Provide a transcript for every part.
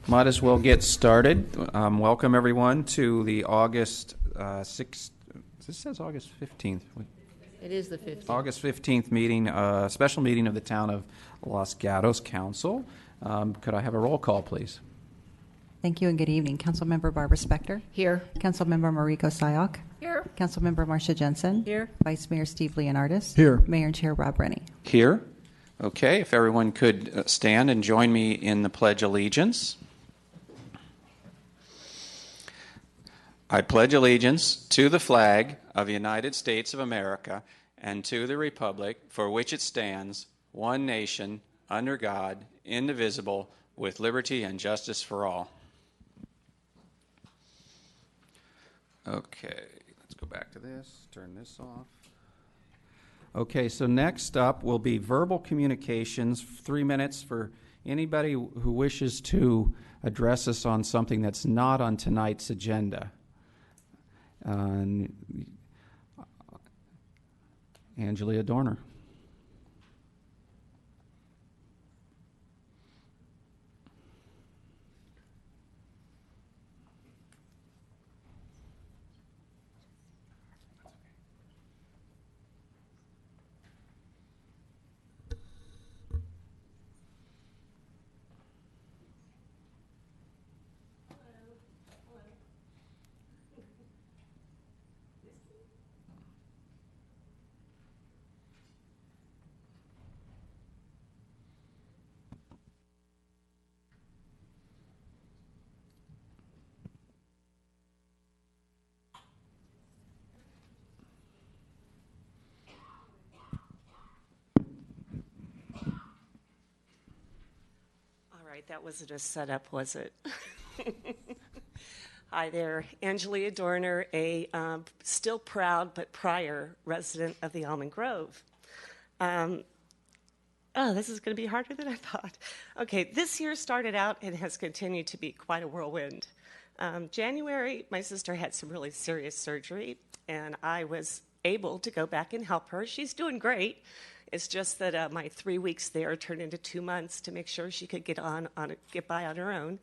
Might as well get started. Welcome, everyone, to the August 6th. This says August 15th. It is the 15th. August 15th meeting, special meeting of the Town of Los Gatos Council. Could I have a roll call, please? Thank you and good evening. Councilmember Barbara Spector. Here. Councilmember Mariko Sayok. Here. Councilmember Marcia Jensen. Here. Vice Mayor Steve Leonardis. Here. Mayor and Chair Rob Rennie. Here. Okay, if everyone could stand and join me in the Pledge of Allegiance. I pledge allegiance to the flag of the United States of America and to the republic for which it stands, one nation, under God, indivisible, with liberty and justice for all. Okay, let's go back to this, turn this off. Okay, so next up will be verbal communications, 3 minutes for anybody who wishes to address us on something that's not on tonight's agenda. Angelia Dorner. That wasn't a setup, was it? Hi there, Angelia Dorner, a still proud but prior resident of the Almond Grove. Oh, this is going to be harder than I thought. Okay, this year started out and has continued to be quite a whirlwind. January, my sister had some really serious surgery, and I was able to go back and help her. She's doing great. It's just that my 3 weeks there turned into 2 months to make sure she could get by on her own.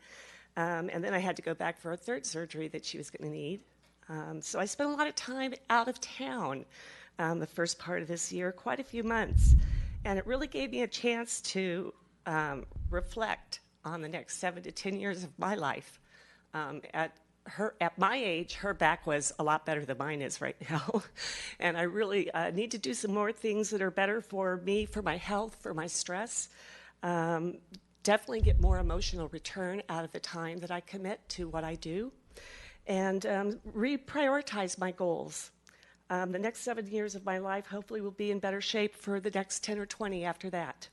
And then I had to go back for a third surgery that she was going to need. So I spent a lot of time out of town the first part of this year, quite a few months. And it really gave me a chance to reflect on the next 7 to 10 years of my life. At my age, her back was a lot better than mine is right now. And I really need to do some more things that are better for me, for my health, for my stress. Definitely get more emotional return out of the time that I commit to what I do. And reprioritize my goals. The next 7 years of my life hopefully will be in better shape for the next 10 or 20 after that.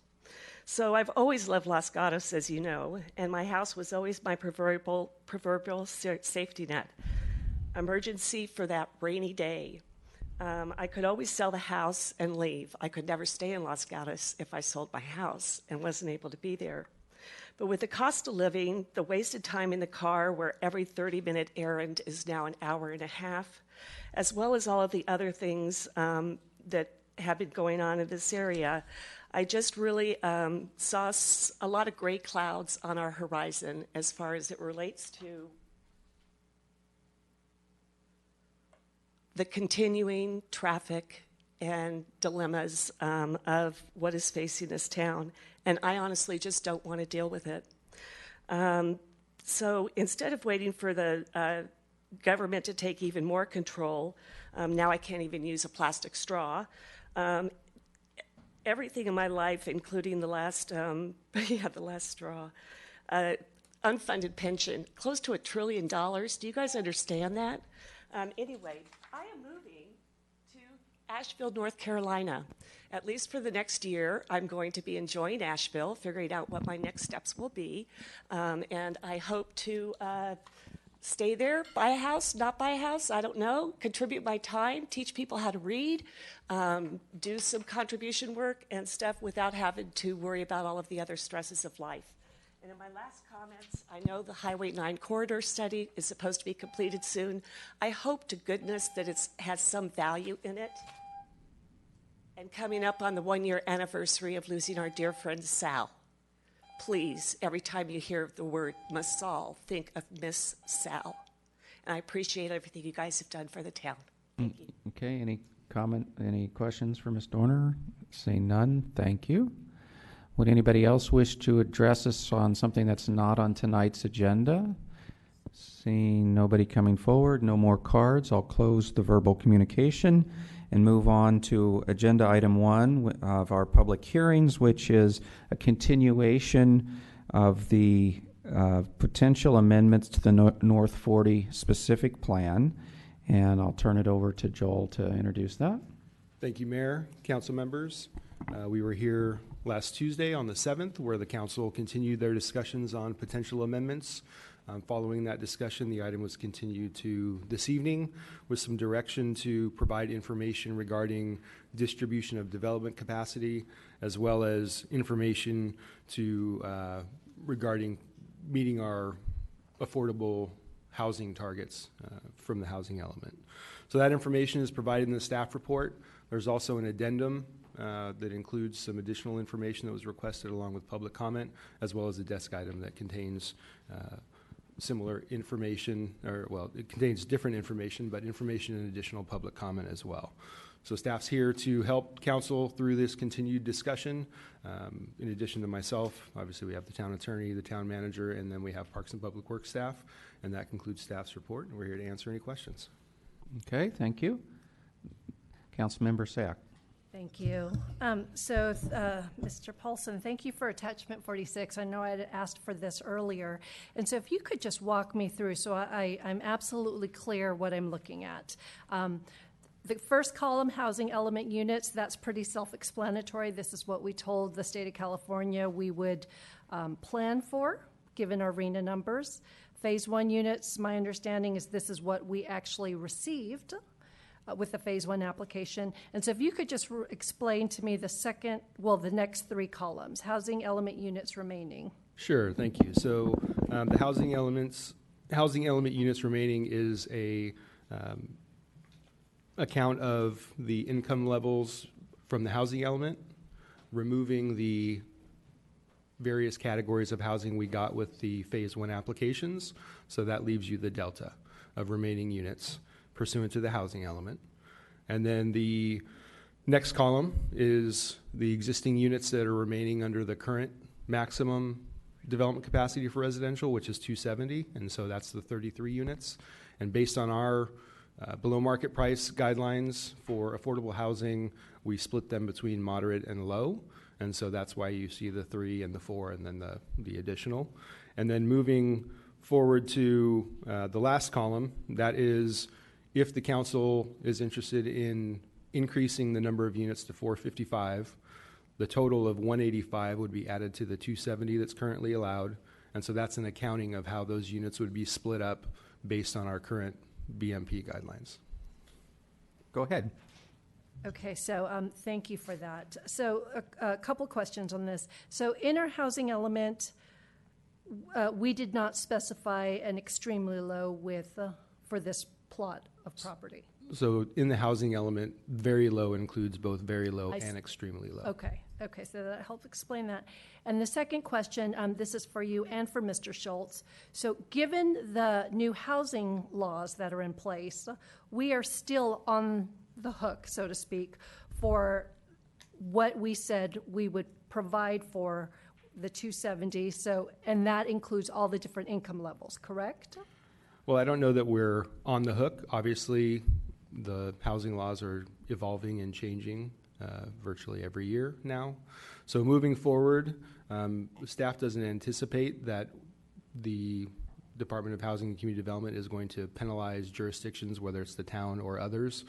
So I've always loved Los Gatos, as you know, and my house was always my proverbial safety net. Emergency for that rainy day. I could always sell the house and leave. I could never stay in Los Gatos if I sold my house and wasn't able to be there. But with the cost of living, the wasted time in the car where every 30-minute errand is now an hour and a half, as well as all of the other things that have been going on in this area, I just really saw a lot of gray clouds on our horizon as far as it relates to the continuing traffic and dilemmas of what is facing this town. And I honestly just don't want to deal with it. So instead of waiting for the government to take even more control, now I can't even use a plastic straw. Everything in my life, including the last straw, unfunded pension, close to $1 trillion. Do you guys understand that? Anyway, I am moving to Asheville, North Carolina. At least for the next year, I'm going to be enjoying Asheville, figuring out what my next steps will be. And I hope to stay there, buy a house, not buy a house, I don't know, contribute my time, teach people how to read, do some contribution work and stuff without having to worry about all of the other stresses of life. And in my last comments, I know the Highway 9 corridor study is supposed to be completed soon. I hope to goodness that it has some value in it. And coming up on the 1-year anniversary of losing our dear friend Sal, please, every time you hear the word Masal, think of Miss Sal. And I appreciate everything you guys have done for the town. Thank you. Okay, any questions for Ms. Dorner? Seeing none, thank you. Would anybody else wish to address us on something that's not on tonight's agenda? Seeing nobody coming forward, no more cards, I'll close the verbal communication and move on to agenda item 1 of our public hearings, which is a continuation of the potential amendments to the North 40 specific plan. And I'll turn it over to Joel to introduce that. Thank you, Mayor, council members. We were here last Tuesday on the 7th, where the council continued their discussions on potential amendments. Following that discussion, the item was continued to this evening with some direction to provide information regarding distribution of development capacity, as well as information to regarding meeting our affordable housing targets from the housing element. So that information is provided in the staff report. There's also an addendum that includes some additional information that was requested along with public comment, as well as a desk item that contains similar information, or well, it contains different information, but information and additional public comment as well. So staff's here to help council through this continued discussion. In addition to myself, obviously we have the town attorney, the town manager, and then we have Parks and Public Works staff, and that concludes staff's report, and we're here to answer any questions. Okay, thank you. Councilmember Sack. Thank you. Mr. Paulson, thank you for attachment 46. I know I had asked for this earlier. And so if you could just walk me through so I'm absolutely clear what I'm looking at. The first column, housing element units, that's pretty self-explanatory. This is what we told the state of California we would plan for, given our RENA numbers. Phase 1 units, my understanding is this is what we actually received with the Phase 1 application. And so if you could just explain to me the next 3 columns, housing element units remaining. Sure, thank you. So the housing element units remaining is a account of the income levels from the housing element, removing the various categories of housing we got with the Phase 1 applications. So that leaves you the delta of remaining units pursuant to the housing element. And then the next column is the existing units that are remaining under the current maximum development capacity for residential, which is 270, and so that's the 33 units. And based on our below market price guidelines for affordable housing, we split them between moderate and low, and so that's why you see the 3 and the 4 and then the additional. And then moving forward to the last column, that is if the council is interested in increasing the number of units to 455, the total of 185 would be added to the 270 that's currently allowed. And so that's an accounting of how those units would be split up based on our current BMP guidelines. Go ahead. Okay, so thank you for that. So a couple questions on this. So in our housing element, we did not specify an extremely low with for this plot of property. So in the housing element, very low includes both very low and extremely low. Okay, so that helps explain that. And the second question, this is for you and for Mr. Schultz. So given the new housing laws that are in place, we are still on the hook, so to speak, for what we said we would provide for the 270. So, and that includes all the different income levels, correct? Well, I don't know that we're on the hook. Obviously, the housing laws are evolving and changing virtually every year now. So moving forward, staff doesn't anticipate that the Department of Housing and Community Development is going to penalize jurisdictions, whether it's the town or others,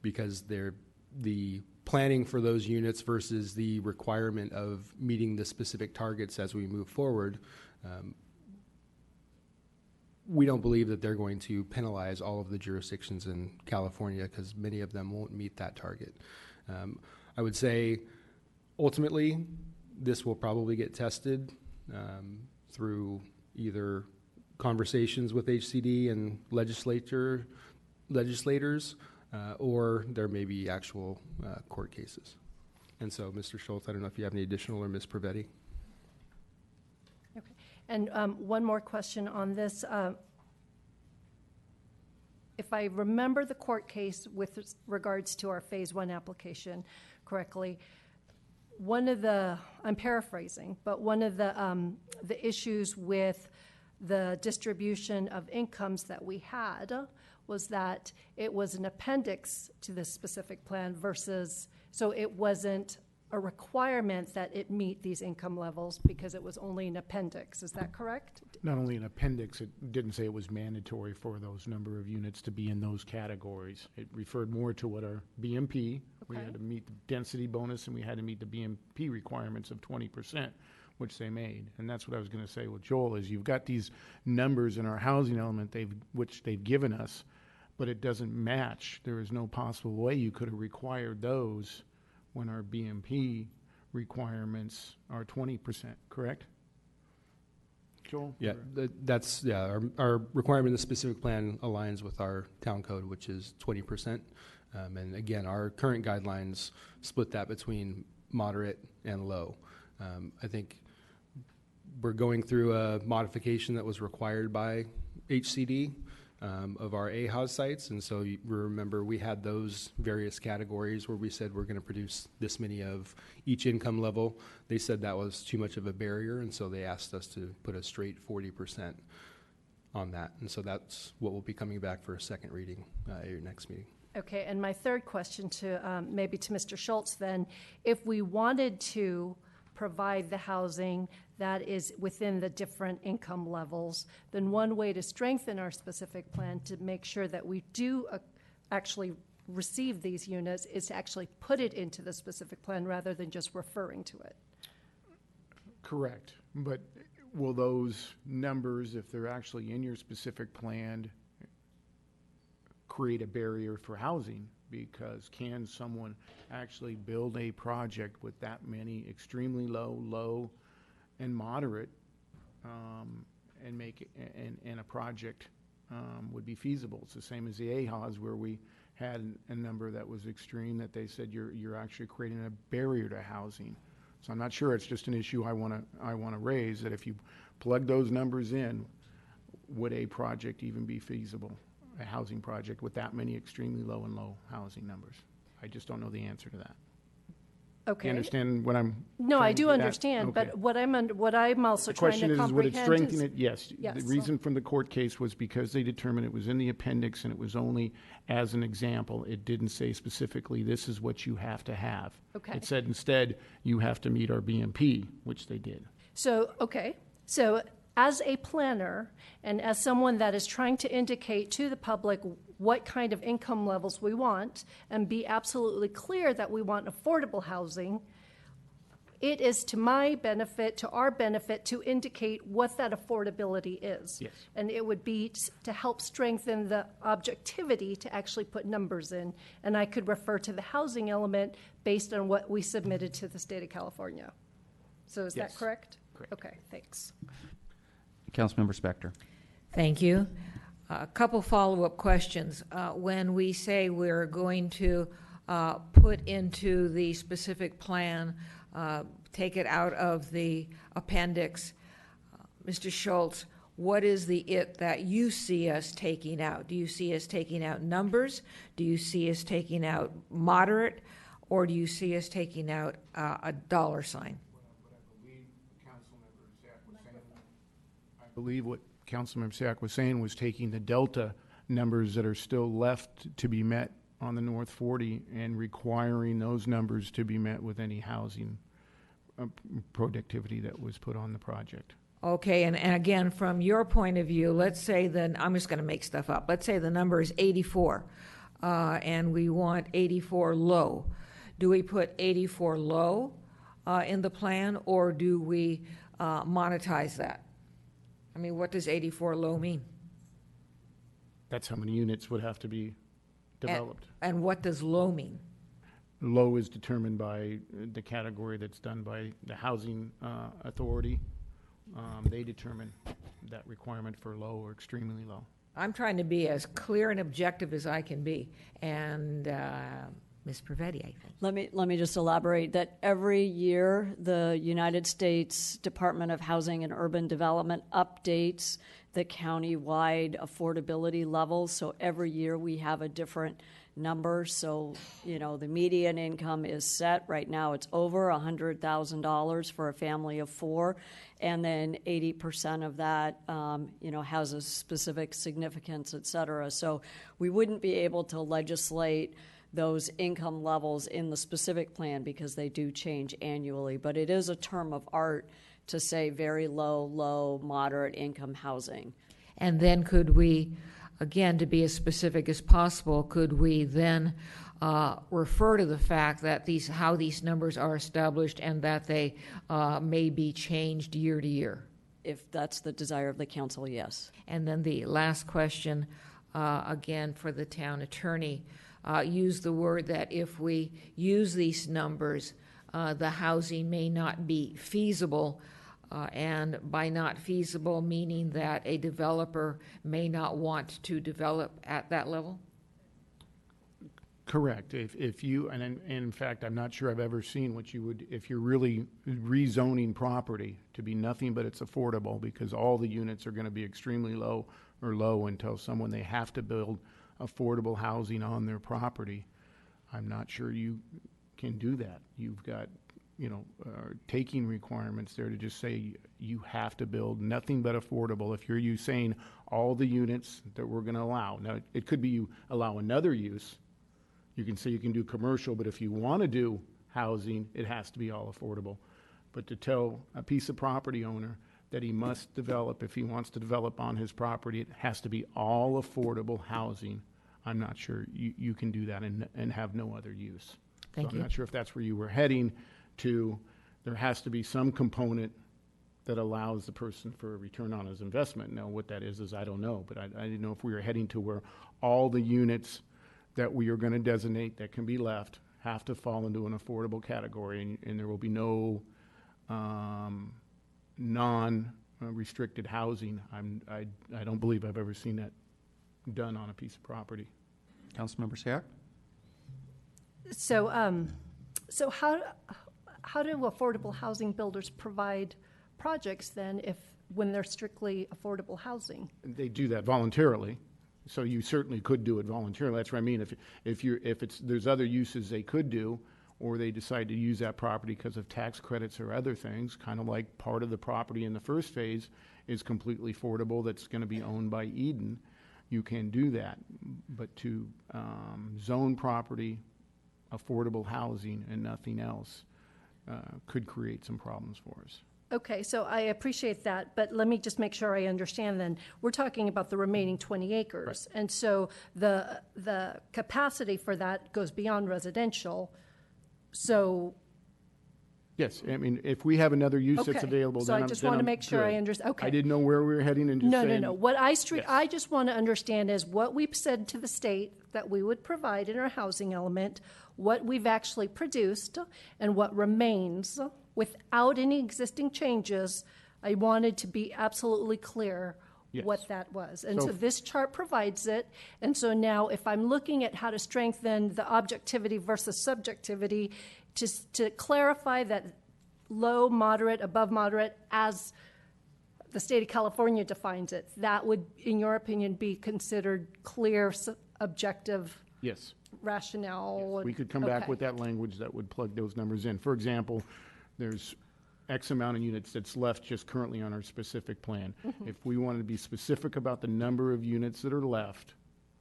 because they're the planning for those units versus the requirement of meeting the specific targets as we move forward. We don't believe that they're going to penalize all of the jurisdictions in California because many of them won't meet that target. I would say ultimately this will probably get tested through either conversations with HCD and legislators, or there may be actual court cases. And so, Mr. Schultz, I don't know if you have any additional, or Ms. Pravetti. And one more question on this. If I remember the court case with regards to our Phase 1 application correctly, one of the, I'm paraphrasing, but one of the issues with the distribution of incomes that we had was that it was an appendix to this specific plan versus, so it wasn't a requirement that it meet these income levels because it was only an appendix. Is that correct? Not only an appendix, it didn't say it was mandatory for those number of units to be in those categories. It referred more to what our BMP, we Okay. had to meet the density bonus and we had to meet the BMP requirements of 20%, which they made. And that's what I was going to say with Joel, is you've got these numbers in our housing element which they've given us, but it doesn't match. There is no possible way you could have required those when our BMP requirements are 20%, correct? Joel? Yeah, Or- that's, yeah, our requirement in the specific plan aligns with our town code, which is 20%. And again, our current guidelines split that between moderate and low. I think we're going through a modification that was required by HCD of our AHAS sites. And so you remember we had those various categories where we said we're going to produce this many of each income level. They said that was too much of a barrier, and so they asked us to put a straight 40% on that. And so that's what will be coming back for a second reading at your next meeting. Okay, and my third question to maybe to Mr. Schultz then, if we wanted to provide the housing that is within the different income levels, then one way to strengthen our specific plan to make sure that we do actually receive these units is to actually put it into the specific plan rather than just referring to it. Correct. But will those numbers, if they're actually in your specific plan, create a barrier for housing? Because can someone actually build a project with that many extremely low, low, and moderate, and make it, and a project would be feasible? It's the same as the AHAs, where we had a number that was extreme that they said you're actually creating a barrier to housing. So I'm not sure. It's just an issue I want to raise, that if you plug those numbers in, would a project even be feasible? A housing project with that many extremely low and low housing numbers? I just don't know the answer to that. Okay. You understand what I'm No, I trying to do get at? understand, Okay. but what I'm also The trying question to is, would it comprehend strengthen is. it? Yes. Yes. The reason from the court case was because they determined it was in the appendix and it was only as an example. It didn't say specifically, this is what you have to have. Okay. It said instead, you have to meet our BMP, which they did. So, okay, so as a planner and as someone that is trying to indicate to the public what kind of income levels we want and be absolutely clear that we want affordable housing, it is to my benefit, to our benefit, to indicate what that affordability is. Yes. And it would be to help strengthen the objectivity to actually put numbers in. And I could refer to the housing element based on what we submitted to the state of California. So is that Yes. correct? Correct. Okay, thanks. Councilmember Spector. Thank you. A couple follow-up questions. When we say we're going to put into the specific plan, take it out of the appendix, Mr. Schultz, what is the it that you see us taking out? Do you see us taking out numbers? Do you see us taking out moderate? Or do you see us taking out a dollar sign? I believe what Councilmember Sack was saying was taking the delta numbers that are still left to be met on the North 40 and requiring those numbers to be met with any housing productivity that was put on the project. Okay, and again, from your point of view, let's say I'm just going to make stuff up. Let's say the number is 84, and we want 84 low. Do we put 84 low in the plan, or do we monetize that? I mean, what does 84 low mean? That's how many units would have to be developed. And what does low mean? Low is determined by the category that's done by the housing authority. They determine that requirement for low or extremely low. I'm trying to be as clear and objective as I can be. And Ms. Pravetti, I think. Let me just elaborate that every year the United States Department of Housing and Urban Development updates the county-wide affordability levels. So every year we have a different number. So, the median income is set. Right now it's over $100,000 for a family of four. And then 80% of that, has a specific significance, et cetera. So we wouldn't be able to legislate those income levels in the specific plan because they do change annually. But it is a term of art to say very low, moderate income housing. And then could we, again, to be as specific as possible, could we then refer to the fact that how these numbers are established and that they may be changed year to year? If that's the desire of the council, yes. And then the last question, again, for the town attorney, use the word that if we use these numbers, the housing may not be feasible. And by not feasible, meaning that a developer may not want to develop at that level? Correct. If you, and in fact, I'm not sure I've ever seen what you would, if you're really rezoning property to be nothing but it's affordable, because all the units are going to be extremely low until someone, they have to build affordable housing on their property. I'm not sure you can do that. You've got, taking requirements there to just say you have to build nothing but affordable. If you're saying all the units that we're going to allow, now it could be you allow another use. You can say you can do commercial, but if you want to do housing, it has to be all affordable. But to tell a piece of property owner that he must develop, if he wants to develop on his property, it has to be all affordable housing, I'm not sure you can do that and have no other use. Thank you. I'm not sure if that's where you were heading to. There has to be some component that allows the person for a return on his investment. Now, what that is I don't know, but I didn't know if we were heading to where all the units that we are going to designate that can be left have to fall into an affordable category, and there will be no non-restricted housing. I don't believe I've ever seen that done on a piece of property. Councilmember Siak? So how do affordable housing builders provide projects then when they're strictly affordable housing? They do that voluntarily, so you certainly could do it voluntarily. That's what I mean. If there's other uses they could do, or they decide to use that property because of tax credits or other things, kind of like part of the property in the first phase is completely affordable that's going to be owned by Eden, you can do that. But to zone property, affordable housing, and nothing else could create some problems for us. Okay, so I appreciate that, but let me just make sure I understand then. We're talking about the remaining 20 acres. Right. And so the capacity for that goes beyond residential. So yes, I mean, if we have another use that's okay. available, so then I just want to make sure I understand. Okay. I didn't know where we were heading and just saying. No. What I yes. I just want to understand is what we've said to the state that we would provide in our housing element, what we've actually produced, and what remains without any existing changes. I wanted to be absolutely clear yes. what that was. And so this chart provides it. And so now if I'm looking at how to strengthen the objectivity versus subjectivity, to clarify that low, moderate, above moderate, as the state of California defines it, that would, in your opinion, be considered clear, objective yes. rationale? Yes. We could come back with that language that would plug those numbers in. For example, there's X amount of units that's left just currently on our specific plan. Mm-hmm. If we wanted to be specific about the number of units that are left,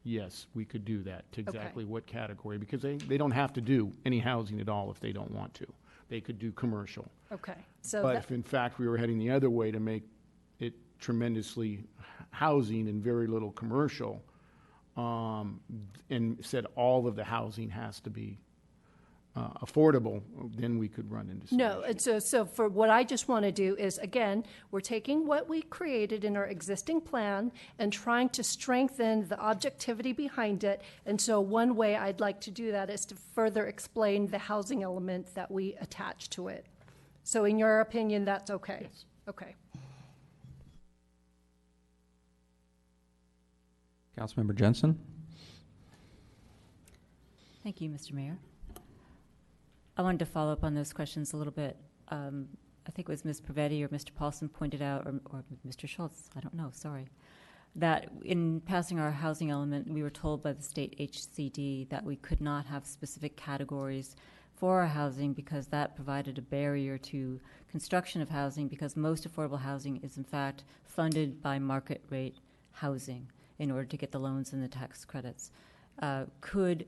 yes, we could do that to exactly what category, because they don't have to do any housing at all if they don't want to. They could do commercial. Okay. So but if in fact we were heading the other way to make it tremendously housing and very little commercial, and said all of the housing has to be affordable, then we could run into some issues. So for what I just want to do is, again, we're taking what we created in our existing plan and trying to strengthen the objectivity behind it. And so one way I'd like to do that is to further explain the housing element that we attach to it. So in your opinion, that's okay? Yes. Okay. Councilmember Jensen? Thank you, Mr. Mayor. I wanted to follow up on those questions a little bit. I think it was Ms. Pavetti or Mr. Paulson pointed out, or Mr. Schultz, I don't know, sorry, that in passing our housing element, we were told by the state HCD that we could not have specific categories for our housing because that provided a barrier to construction of housing, because most affordable housing is in fact funded by market rate housing in order to get the loans and the tax credits. Could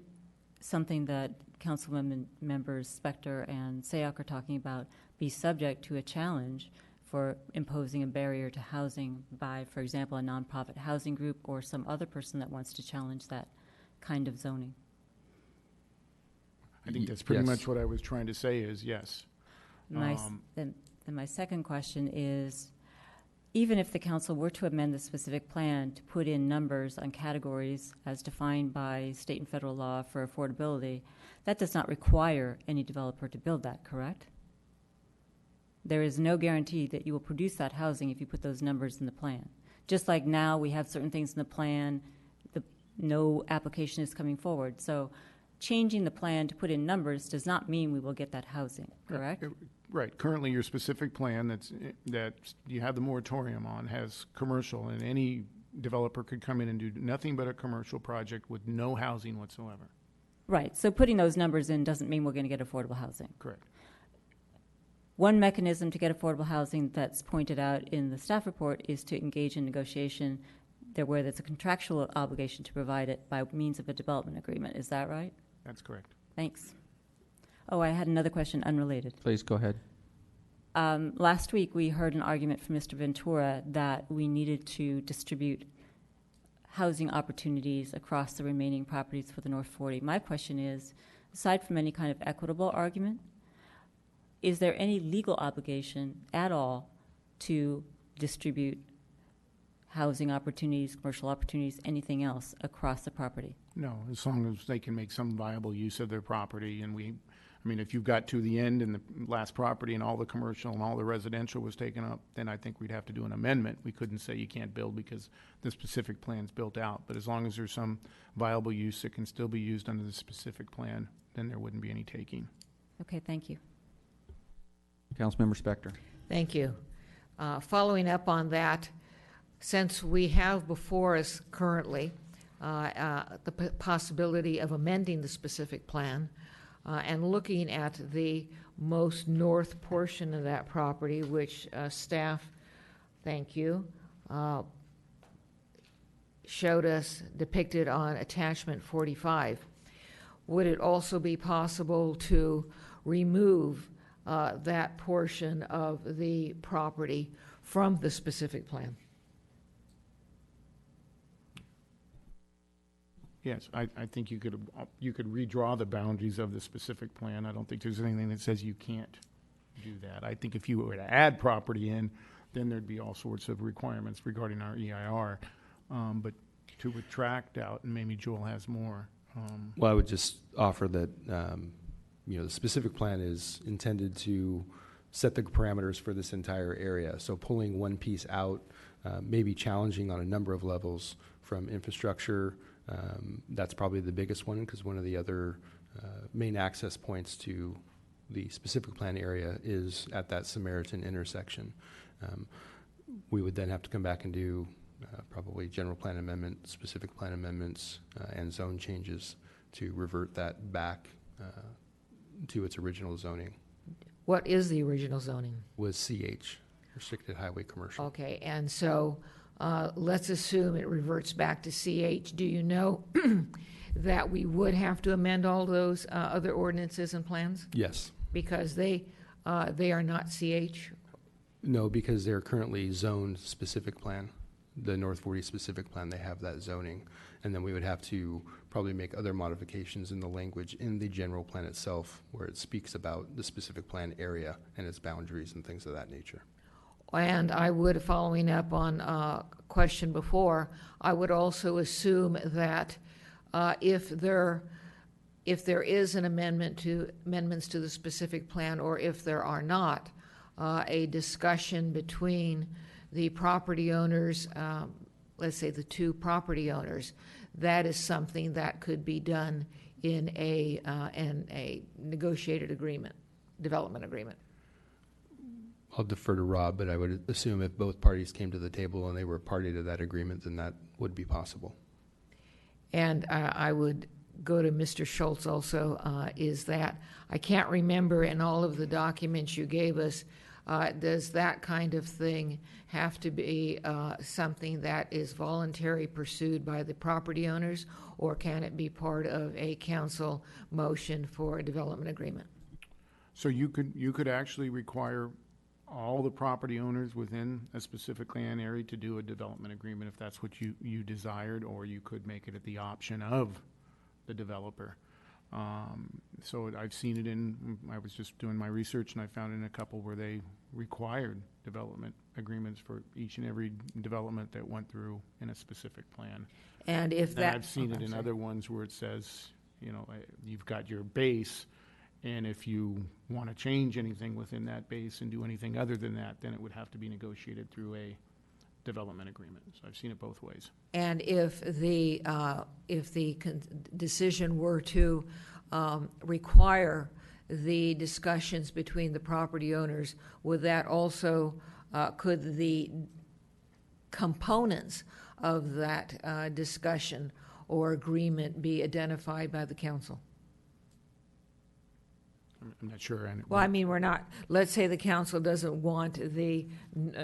something that Councilwomen members Spector and Sayoc are talking about be subject to a challenge for imposing a barrier to housing by, for example, a nonprofit housing group or some other person that wants to challenge that kind of zoning? I think that's pretty Yes. much what I was trying to say is yes. Then my second question is, even if the council were to amend the specific plan to put in numbers on categories as defined by state and federal law for affordability, that does not require any developer to build that, correct? There is no guarantee that you will produce that housing if you put those numbers in the plan. Just like now we have certain things in the plan, no application is coming forward. So changing the plan to put in numbers does not mean we will get that housing, correct? Right. Currently, your specific plan that you have the moratorium on has commercial, and any developer could come in and do nothing but a commercial project with no housing whatsoever. Right. So putting those numbers in doesn't mean we're going to get affordable housing. Correct. One mechanism to get affordable housing that's pointed out in the staff report is to engage in negotiation where there's a contractual obligation to provide it by means of a development agreement. Is that right? That's correct. Thanks. Oh, I had another question unrelated. Please go ahead. Last week, we heard an argument from Mr. Ventura that we needed to distribute housing opportunities across the remaining properties for the North 40. My question is, aside from any kind of equitable argument, is there any legal obligation at all to distribute housing opportunities, commercial opportunities, anything else across the property? No, as long as they can make some viable use of their property. And if you've got to the end and the last property and all the commercial and all the residential was taken up, then I think we'd have to do an amendment. We couldn't say you can't build because the specific plan's built out. But as long as there's some viable use that can still be used under the specific plan, then there wouldn't be any taking. Okay, thank you. Councilmember Spector. Thank you. Following up on that, since we have before us currently the possibility of amending the specific plan and looking at the most north portion of that property, which staff, thank you, showed us depicted on attachment 45, would it also be possible to remove that portion of the property from the specific plan? Yes, I think you could redraw the boundaries of the specific plan. I don't think there's anything that says you can't do that. I think if you were to add property in, then there'd be all sorts of requirements regarding our EIR. But to retract out, and maybe Joel has more. Well, I would just offer that the specific plan is intended to set the parameters for this entire area. So pulling one piece out may be challenging on a number of levels, from infrastructure. That's probably the biggest one, because one of the other main access points to the specific plan area is at that Samaritan intersection. We would then have to come back and do probably general plan amendment, specific plan amendments, and zone changes to revert that back to its original zoning. What is the original zoning? Was CH, Restricted Highway Commercial. Okay, and so let's assume it reverts back to CH. Do you know that we would have to amend all those other ordinances and plans? Yes. Because they are not CH? No, because they're currently zoned specific plan. The North 40 specific plan, they have that zoning. And then we would have to probably make other modifications in the language in the general plan itself, where it speaks about the specific plan area and its boundaries and things of that nature. And I would, following up on a question before, I would also assume that if there is an amendments to the specific plan, or if there are not, a discussion between the property owners, let's say the two property owners, that is something that could be done in a negotiated agreement, development agreement. I'll defer to Rob, but I would assume if both parties came to the table and they were party to that agreement, then that would be possible. And I would go to Mr. Schultz also, is that I can't remember in all of the documents you gave us, does that kind of thing have to be something that is voluntary pursued by the property owners, or can it be part of a council motion for a development agreement? So you could actually require all the property owners within a specific land area to do a development agreement if that's what you desired, or you could make it at the option of the developer. So I've seen it I was just doing my research and I found in a couple where they required development agreements for each and every development that went through in a specific plan. And if that... I've seen it in other ones where it says, you've got your base, and if you want to change anything within that base and do anything other than that, then it would have to be negotiated through a development agreement. So I've seen it both ways. And if the decision were to require the discussions between the property owners, would that also, could the components of that discussion or agreement be identified by the council? I'm not sure. Well, I mean, we're not, let's say the council doesn't want the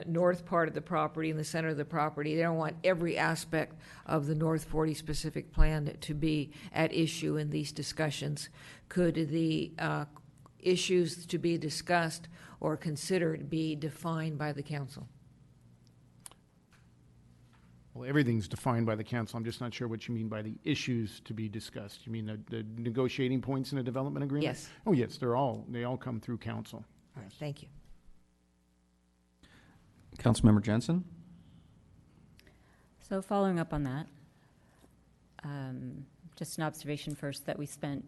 north part of the property and the center of the property. They don't want every aspect of the North 40 specific plan to be at issue in these discussions. Could the issues to be discussed or considered be defined by the council? Well, everything's defined by the council. I'm just not sure what you mean by the issues to be discussed. You mean the negotiating points in a development agreement? Yes. Oh, yes, they all come through council. All right, thank you. Councilmember Jensen? So following up on that, just an observation first that we spent,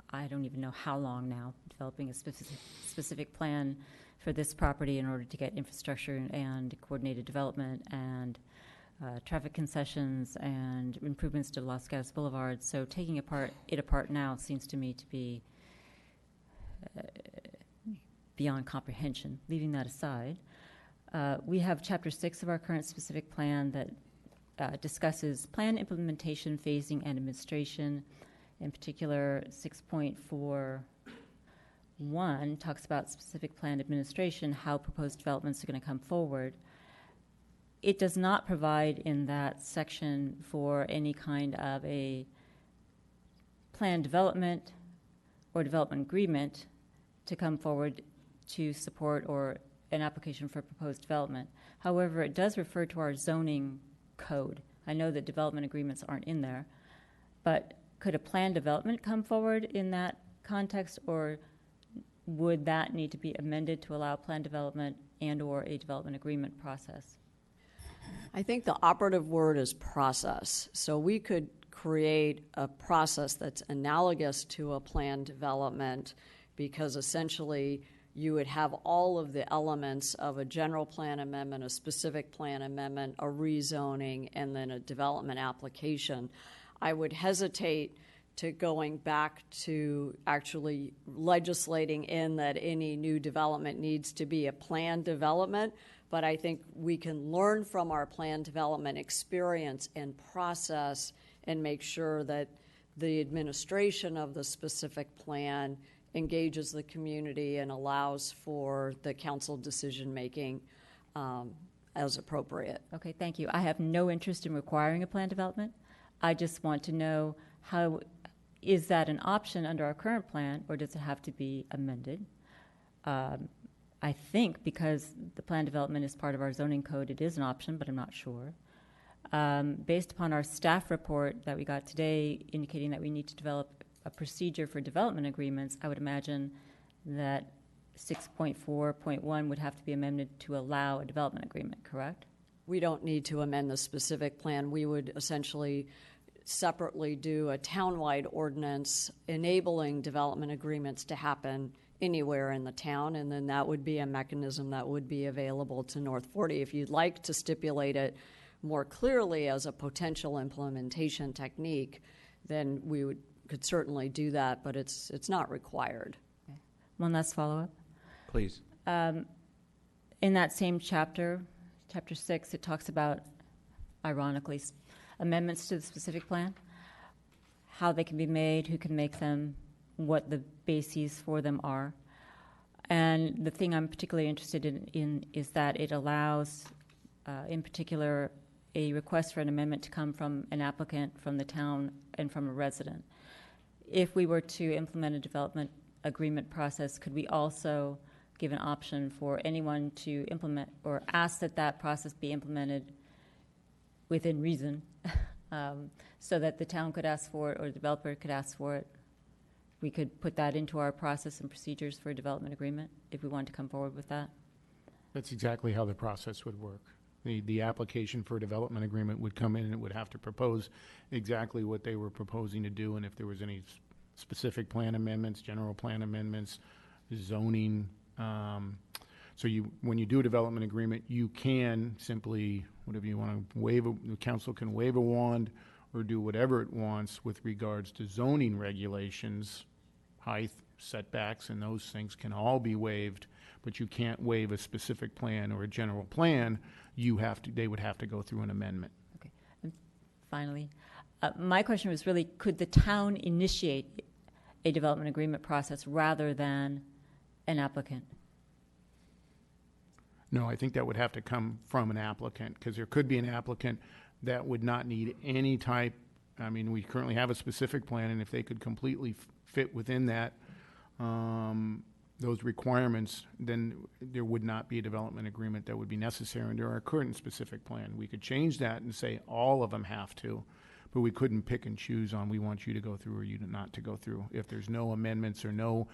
I don't even know how long now, developing a specific plan for this property in order to get infrastructure and coordinated development and traffic concessions and improvements to Los Gatos Boulevard. So taking it apart now seems to me to be beyond comprehension. Leaving that aside, we have Chapter 6 of our current specific plan that discusses plan implementation, phasing, and administration. In particular, 6.41 talks about specific plan administration, how proposed developments are going to come forward. It does not provide in that section for any kind of a plan development or development agreement to come forward to support or an application for proposed development. However, it does refer to our zoning code. I know that development agreements aren't in there, but could a plan development come forward in that context, or would that need to be amended to allow plan development and or a development agreement process? I think the operative word is process. So we could create a process that's analogous to a plan development, because essentially you would have all of the elements of a general plan amendment, a specific plan amendment, a rezoning, and then a development application. I would hesitate to going back to actually legislating in that any new development needs to be a planned development, but I think we can learn from our plan development experience and process and make sure that the administration of the specific plan engages the community and allows for the council decision-making as appropriate. Okay, thank you. I have no interest in requiring a plan development. I just want to know, how is that an option under our current plan, or does it have to be amended? I think because the plan development is part of our zoning code, it is an option, but I'm not sure. Based upon our staff report that we got today indicating that we need to develop a procedure for development agreements, I would imagine that 6.4.1 would have to be amended to allow a development agreement, correct? We don't need to amend the specific plan. We would essentially separately do a townwide ordinance enabling development agreements to happen anywhere in the town, and then that would be a mechanism that would be available to North 40. If you'd like to stipulate it more clearly as a potential implementation technique, then we would could certainly do that, but it's not required. One last follow-up. Please. In that same chapter, chapter 6, it talks about, ironically, amendments to the specific plan, how they can be made, who can make them, what the bases for them are. And the thing I'm particularly interested in is that it allows, in particular, a request for an amendment to come from an applicant, from the town, and from a resident. If we were to implement a development agreement process, could we also give an option for anyone to implement or ask that that process be implemented within reason, so that the town could ask for it or the developer could ask for it? We could put that into our process and procedures for a development agreement if we wanted to come forward with that. That's exactly how the process would work. The application for a development agreement would come in and it would have to propose exactly what they were proposing to do, and if there was any specific plan amendments, general plan amendments, zoning. So when you do a development agreement, you can simply, whatever you want to the council can wave a wand or do whatever it wants with regards to zoning regulations, height, setbacks, and those things can all be waived, but you can't waive a specific plan or a general plan. They would have to go through an amendment. Okay. And finally, my question was really, could the town initiate a development agreement process rather than an applicant? No, I think that would have to come from an applicant, because there could be an applicant that would not need any type. I mean, we currently have a specific plan, and if they could completely fit within that, those requirements, then there would not be a development agreement that would be necessary under our current specific plan. We could change that and say all of them have to, but we couldn't pick and choose on we want you to go through or you not to go through. If there's no amendments or no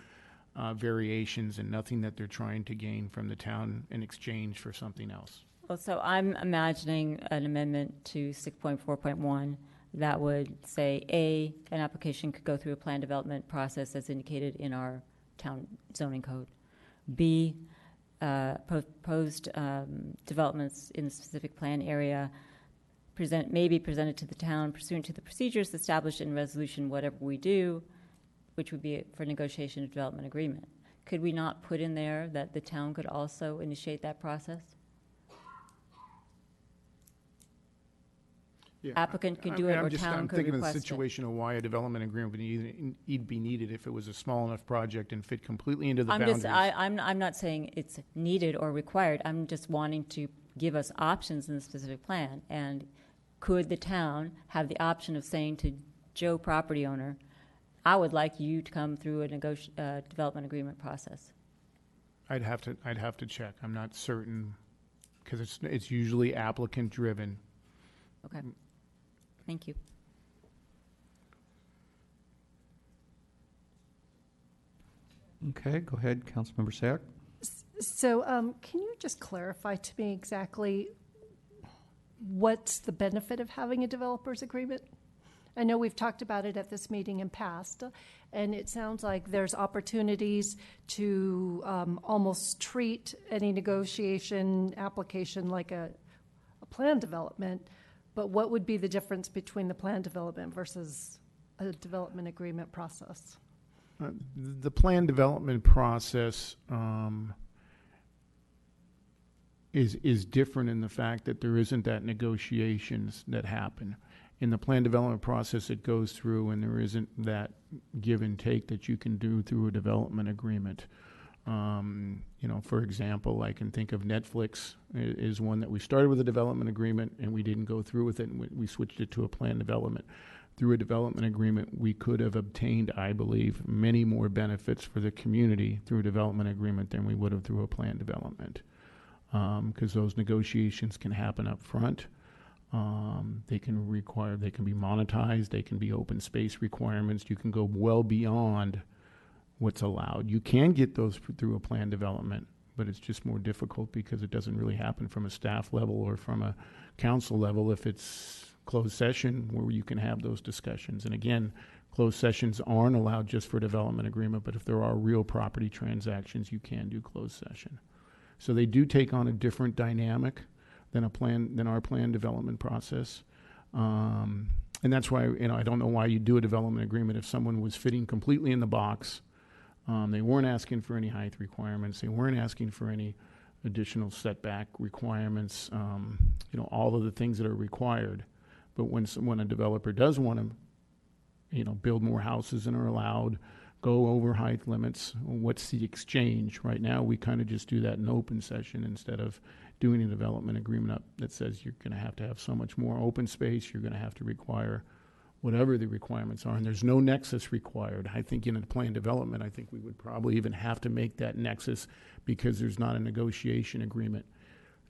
variations and nothing that they're trying to gain from the town in exchange for something else. Well, so I'm imagining an amendment to 6.4.1 that would say, an application could go through a plan development process as indicated in our town zoning code. B, proposed developments in the specific plan area may be presented to the town pursuant to the procedures established in resolution whatever we do, which would be for negotiation of development agreement. Could we not put in there that the town could also initiate that process? Yeah, Applicant could do it, or town I'm could thinking of the request it. situation of why a development agreement would be needed if it was a small enough project and fit completely into the boundaries. I'm not saying it's needed or required. I'm just wanting to give us options in the specific plan. And could the town have the option of saying to Joe property owner, I would like you to come through a development agreement process? I'd have to check. I'm not certain, because it's usually applicant driven. Okay. Thank you. Okay, go ahead, Councilmember Sack. So can you just clarify to me exactly what's the benefit of having a developer's agreement? I know we've talked about it at this meeting in past, and it sounds like there's opportunities to almost treat any negotiation application like a plan development, but what would be the difference between the plan development versus a development agreement process? The plan development process is different in the fact that there isn't that negotiations that happen. In the plan development process, it goes through, and there isn't that give and take that you can do through a development agreement. For example, I can think of Netflix is one that we started with a development agreement and we didn't go through with it, and we switched it to a plan development. Through a development agreement, we could have obtained, I believe, many more benefits for the community through a development agreement than we would have through a plan development, because those negotiations can happen up front. They can be monetized, they can be open space requirements. You can go well beyond what's allowed. You can get those through a plan development, but it's just more difficult because it doesn't really happen from a staff level or from a council level if it's closed session where you can have those discussions. And again, closed sessions aren't allowed just for development agreement, but if there are real property transactions, you can do closed session. So they do take on a different dynamic than our plan development process. And that's why, I don't know why you do a development agreement if someone was fitting completely in the box. They weren't asking for any height requirements. They weren't asking for any additional setback requirements, all of the things that are required. But when a developer does want to, build more houses than are allowed, go over height limits, what's the exchange? Right now, we kind of just do that in open session instead of doing a development agreement up that says you're going to have so much more open space, you're going to have to require whatever the requirements are, and there's no nexus required. I think in a planned development, I think we would probably even have to make that nexus because there's not a negotiation agreement.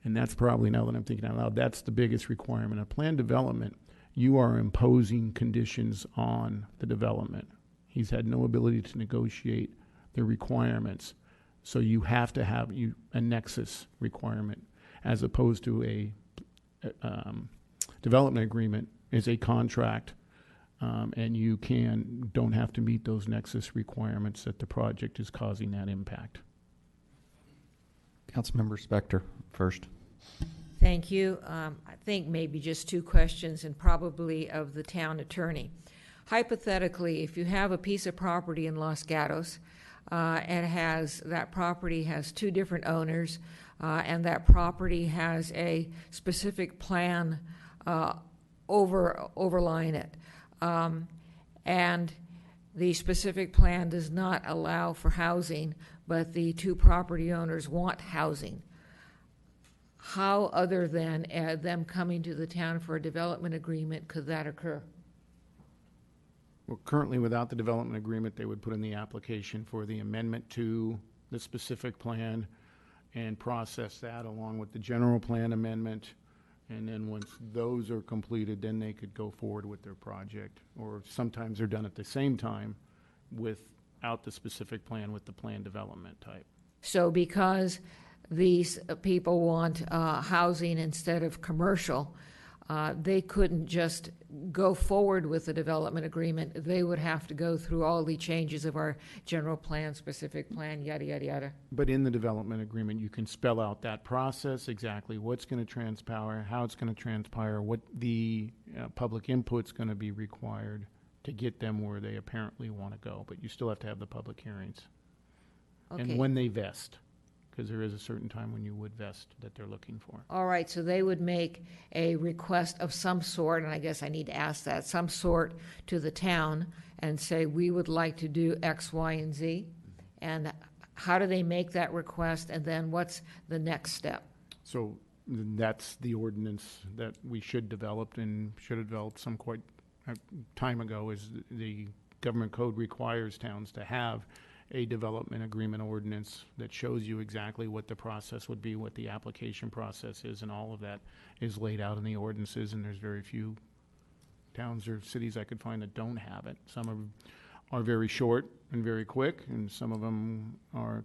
And that's probably, now that I'm thinking out loud, that's the biggest requirement. A planned development, you are imposing conditions on the development. He's had no ability to negotiate the requirements. So you have to have a nexus requirement as opposed to a development agreement is a contract, and you don't have to meet those nexus requirements that the project is causing that impact. Councilmember Spector first. Thank you. I think maybe just two questions, and probably of the town attorney. Hypothetically, if you have a piece of property in Los Gatos, and that property has two different owners, and that property has a specific plan overlying it, and the specific plan does not allow for housing, but the two property owners want housing. How, other than them coming to the town for a development agreement, could that occur? Well, currently, without the development agreement, they would put in the application for the amendment to the specific plan and process that along with the general plan amendment. And then once those are completed, then they could go forward with their project. Or sometimes they're done at the same time without the specific plan with the plan development type. So because these people want housing instead of commercial, they couldn't just go forward with the development agreement. They would have to go through all the changes of our general plan, specific plan, yada, yada, yada. But in the development agreement, you can spell out that process, exactly what's going to transpire, how it's going to transpire, what the public input's going to be required to get them where they apparently want to go. But you still have to have the public hearings. Okay. And when they vest, because there is a certain time when you would vest that they're looking for. All right, so they would make a request of some sort, and I guess I need to ask that, some sort to the town and say, we would like to do X, Y, and Z. And how do they make that request, and then what's the next step? So that's the ordinance that we should develop and should have developed some quite time ago, is the government code requires towns to have a development agreement ordinance that shows you exactly what the process would be, what the application process is, and all of that is laid out in the ordinances, and there's very few towns or cities I could find that don't have it. Some are very short and very quick, and some of them are,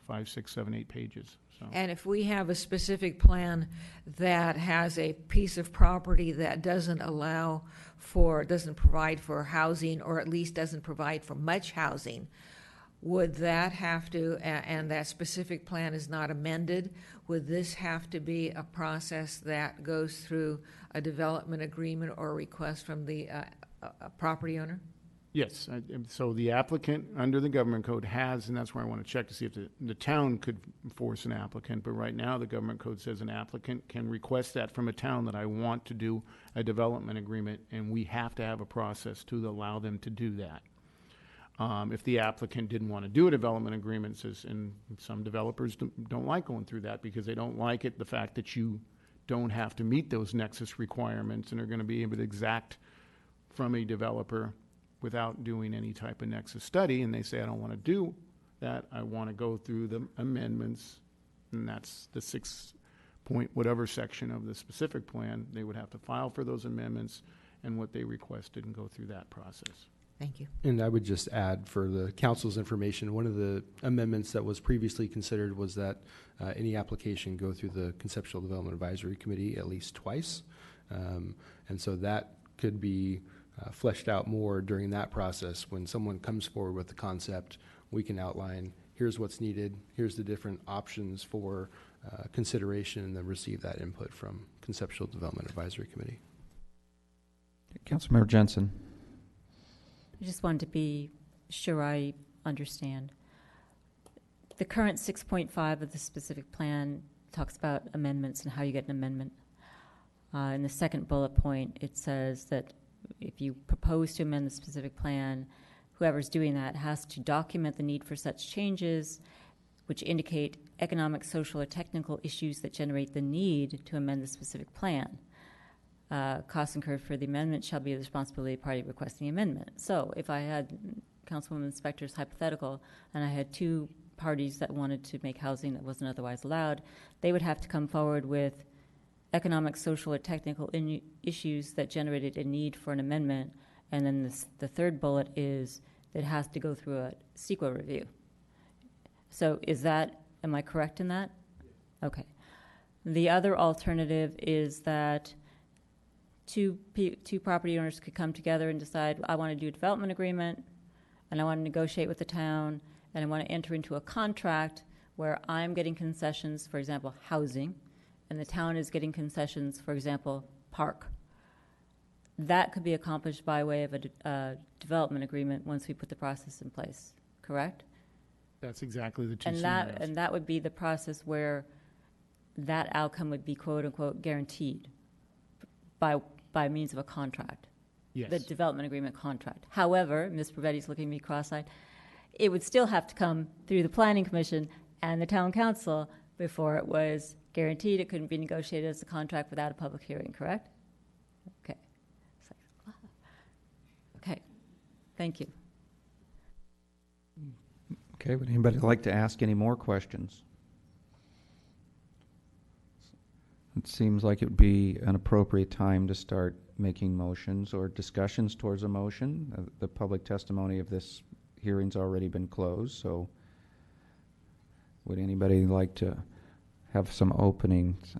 5, 6, 7, 8 pages. So. And if we have a specific plan that has a piece of property that doesn't provide for housing, or at least doesn't provide for much housing, would that have to, and that specific plan is not amended, would this have to be a process that goes through a development agreement or a request from the property owner? Yes, so the applicant under the government code has, and that's where I want to check to see if the town could force an applicant, but right now the government code says an applicant can request that from a town that I want to do a development agreement, and we have to have a process to allow them to do that. If the applicant didn't want to do a development agreement, and some developers don't like going through that because they don't like it, the fact that you don't have to meet those nexus requirements and are going to be able to exact from a developer without doing any type of nexus study, and they say, I don't want to do that, I want to go through the amendments, and that's the 6-point whatever section of the specific plan. They would have to file for those amendments and what they requested and go through that process. Thank you. And I would just add for the council's information, one of the amendments that was previously considered was that any application go through the Conceptual Development Advisory Committee at least twice. And so that could be fleshed out more during that process. When someone comes forward with the concept, we can outline, here's what's needed, here's the different options for consideration, and then receive that input from Conceptual Development Advisory Committee. Councilmember Jensen. I just wanted to be sure I understand. The current 6.5 of the specific plan talks about amendments and how you get an amendment. In the second bullet point, it says that if you propose to amend the specific plan, whoever's doing that has to document the need for such changes, which indicate economic, social, or technical issues that generate the need to amend the specific plan. Costs incurred for the amendment shall be the responsibility of the party requesting the amendment. So if I had Councilwoman Spector's hypothetical and I had two parties that wanted to make housing that wasn't otherwise allowed, they would have to come forward with economic, social, or technical issues that generated a need for an amendment. And then the third bullet is that it has to go through a CEQA review. So am I correct in that? Okay. The other alternative is that two property owners could come together and decide, I want to do a development agreement, and I want to negotiate with the town, and I want to enter into a contract where I'm getting concessions, for example, housing, and the town is getting concessions, for example, park. That could be accomplished by way of a development agreement once we put the process in place, correct? That's exactly the two And scenarios. that would be the process where that outcome would be quote unquote guaranteed by means of a contract. Yes. The development agreement contract. However, Ms. Pravetti's looking at me cross-eyed, it would still have to come through the Planning Commission and the Town Council before it was guaranteed. It couldn't be negotiated as a contract without a public hearing, correct? Okay. Okay. Thank you. Okay, would anybody like to ask any more questions? It seems like it would be an appropriate time to start making motions or discussions towards a motion. The public testimony of this hearing's already been closed, so would anybody like to have some openings?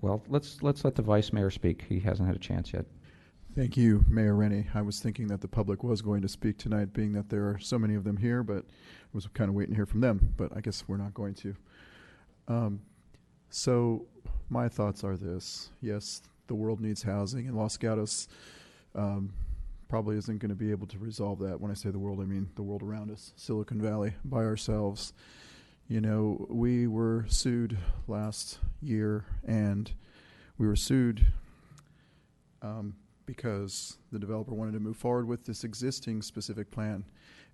Well, let's let the Vice Mayor speak. He hasn't had a chance yet. Thank you, Mayor Rennie. I was thinking that the public was going to speak tonight, being that there are so many of them here, but I was kind of waiting to hear from them, but I guess we're not going to. So my thoughts are this. Yes, the world needs housing, and Los Gatos probably isn't going to be able to resolve that. When I say the world, I mean the world around us, Silicon Valley, by ourselves. You know, we were sued last year, and we were sued because the developer wanted to move forward with this existing specific plan.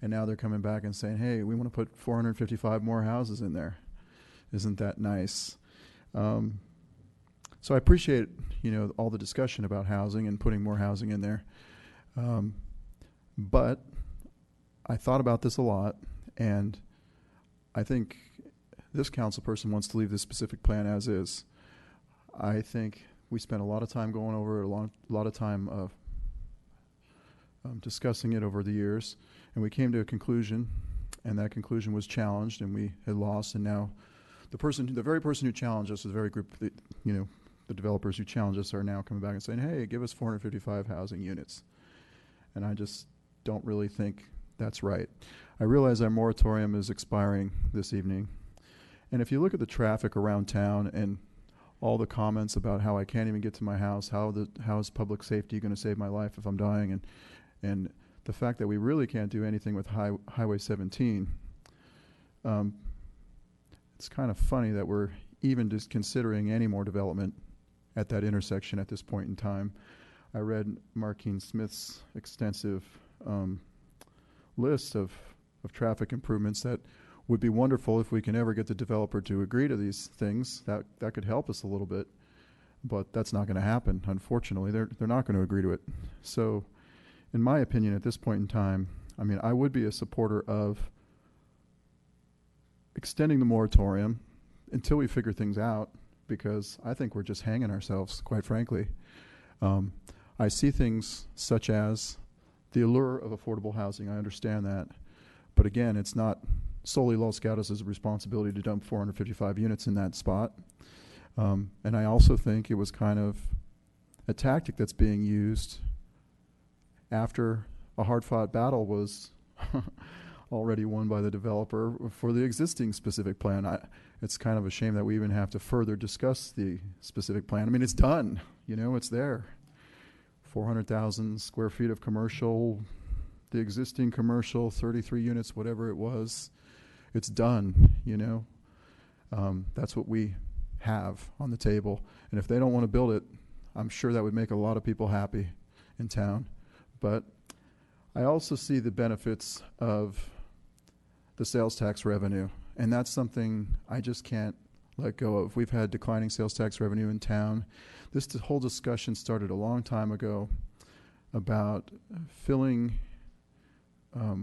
And now they're coming back and saying, hey, we want to put 455 more houses in there. Isn't that nice? So I appreciate, all the discussion about housing and putting more housing in there. But I thought about this a lot, and I think this council person wants to leave this specific plan as is. I think we spent a lot of time going over it, a lot of time discussing it over the years, and we came to a conclusion, and that conclusion was challenged, and we had lost, and now the very person who challenged us, the very group, the developers who challenged us are now coming back and saying, hey, give us 455 housing units. And I just don't really think that's right. I realize our moratorium is expiring this evening, and if you look at the traffic around town and all the comments about how I can't even get to my house, how is public safety going to save my life if I'm dying, and the fact that we really can't do anything with Highway 17, it's kind of funny that we're even just considering any more development at that intersection at this point in time. I read Markeen Smith's extensive list of traffic improvements that would be wonderful if we can ever get the developer to agree to these things. That could help us a little bit, but that's not going to happen. Unfortunately, they're not going to agree to it. So, in my opinion, at this point in time, I would be a supporter of extending the moratorium until we figure things out, because I think we're just hanging ourselves, quite frankly. I see things such as the allure of affordable housing. I understand that, but again, it's not solely Los Gatos' responsibility to dump 455 units in that spot. And I also think it was kind of a tactic that's being used after a hard-fought battle was already won by the developer for the existing specific plan. It's kind of a shame that we even have to further discuss the specific plan. It's done, it's there. 400,000 square feet of commercial, the existing commercial, 33 units, whatever it was, it's done, you know. That's what we have on the table. And if they don't want to build it, I'm sure that would make a lot of people happy in town. But I also see the benefits of the sales tax revenue, and that's something I just can't let go of. We've had declining sales tax revenue in town. This whole discussion started a long time ago about filling, I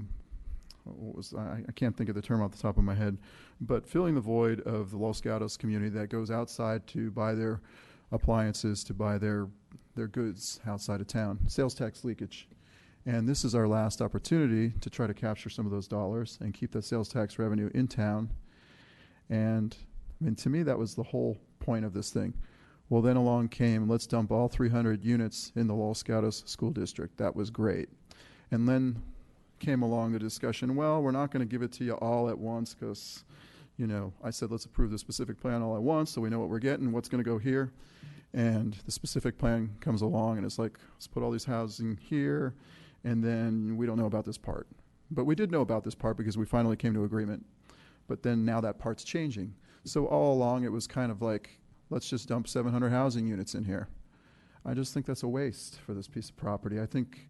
can't think of the term off the top of my head, but filling the void of the Los Gatos community that goes outside to buy their appliances, to buy their goods outside of town, sales tax leakage. And this is our last opportunity to try to capture some of those dollars and keep that sales tax revenue in town. And I mean, to me, that was the whole point of this thing. Well, then along came, let's dump all 300 units in the Los Gatos School District. That was great. And then came along the discussion, well, we're not going to give it to you all at once because, you know, I said let's approve the specific plan all at once so we know what we're getting, what's going to go here. And the specific plan comes along and it's like, let's put all these housing here, and then we don't know about this part. But we did know about this part because we finally came to agreement. But then now that part's changing. So all along it was kind of like, let's just dump 700 housing units in here. I just think that's a waste for this piece of property. I think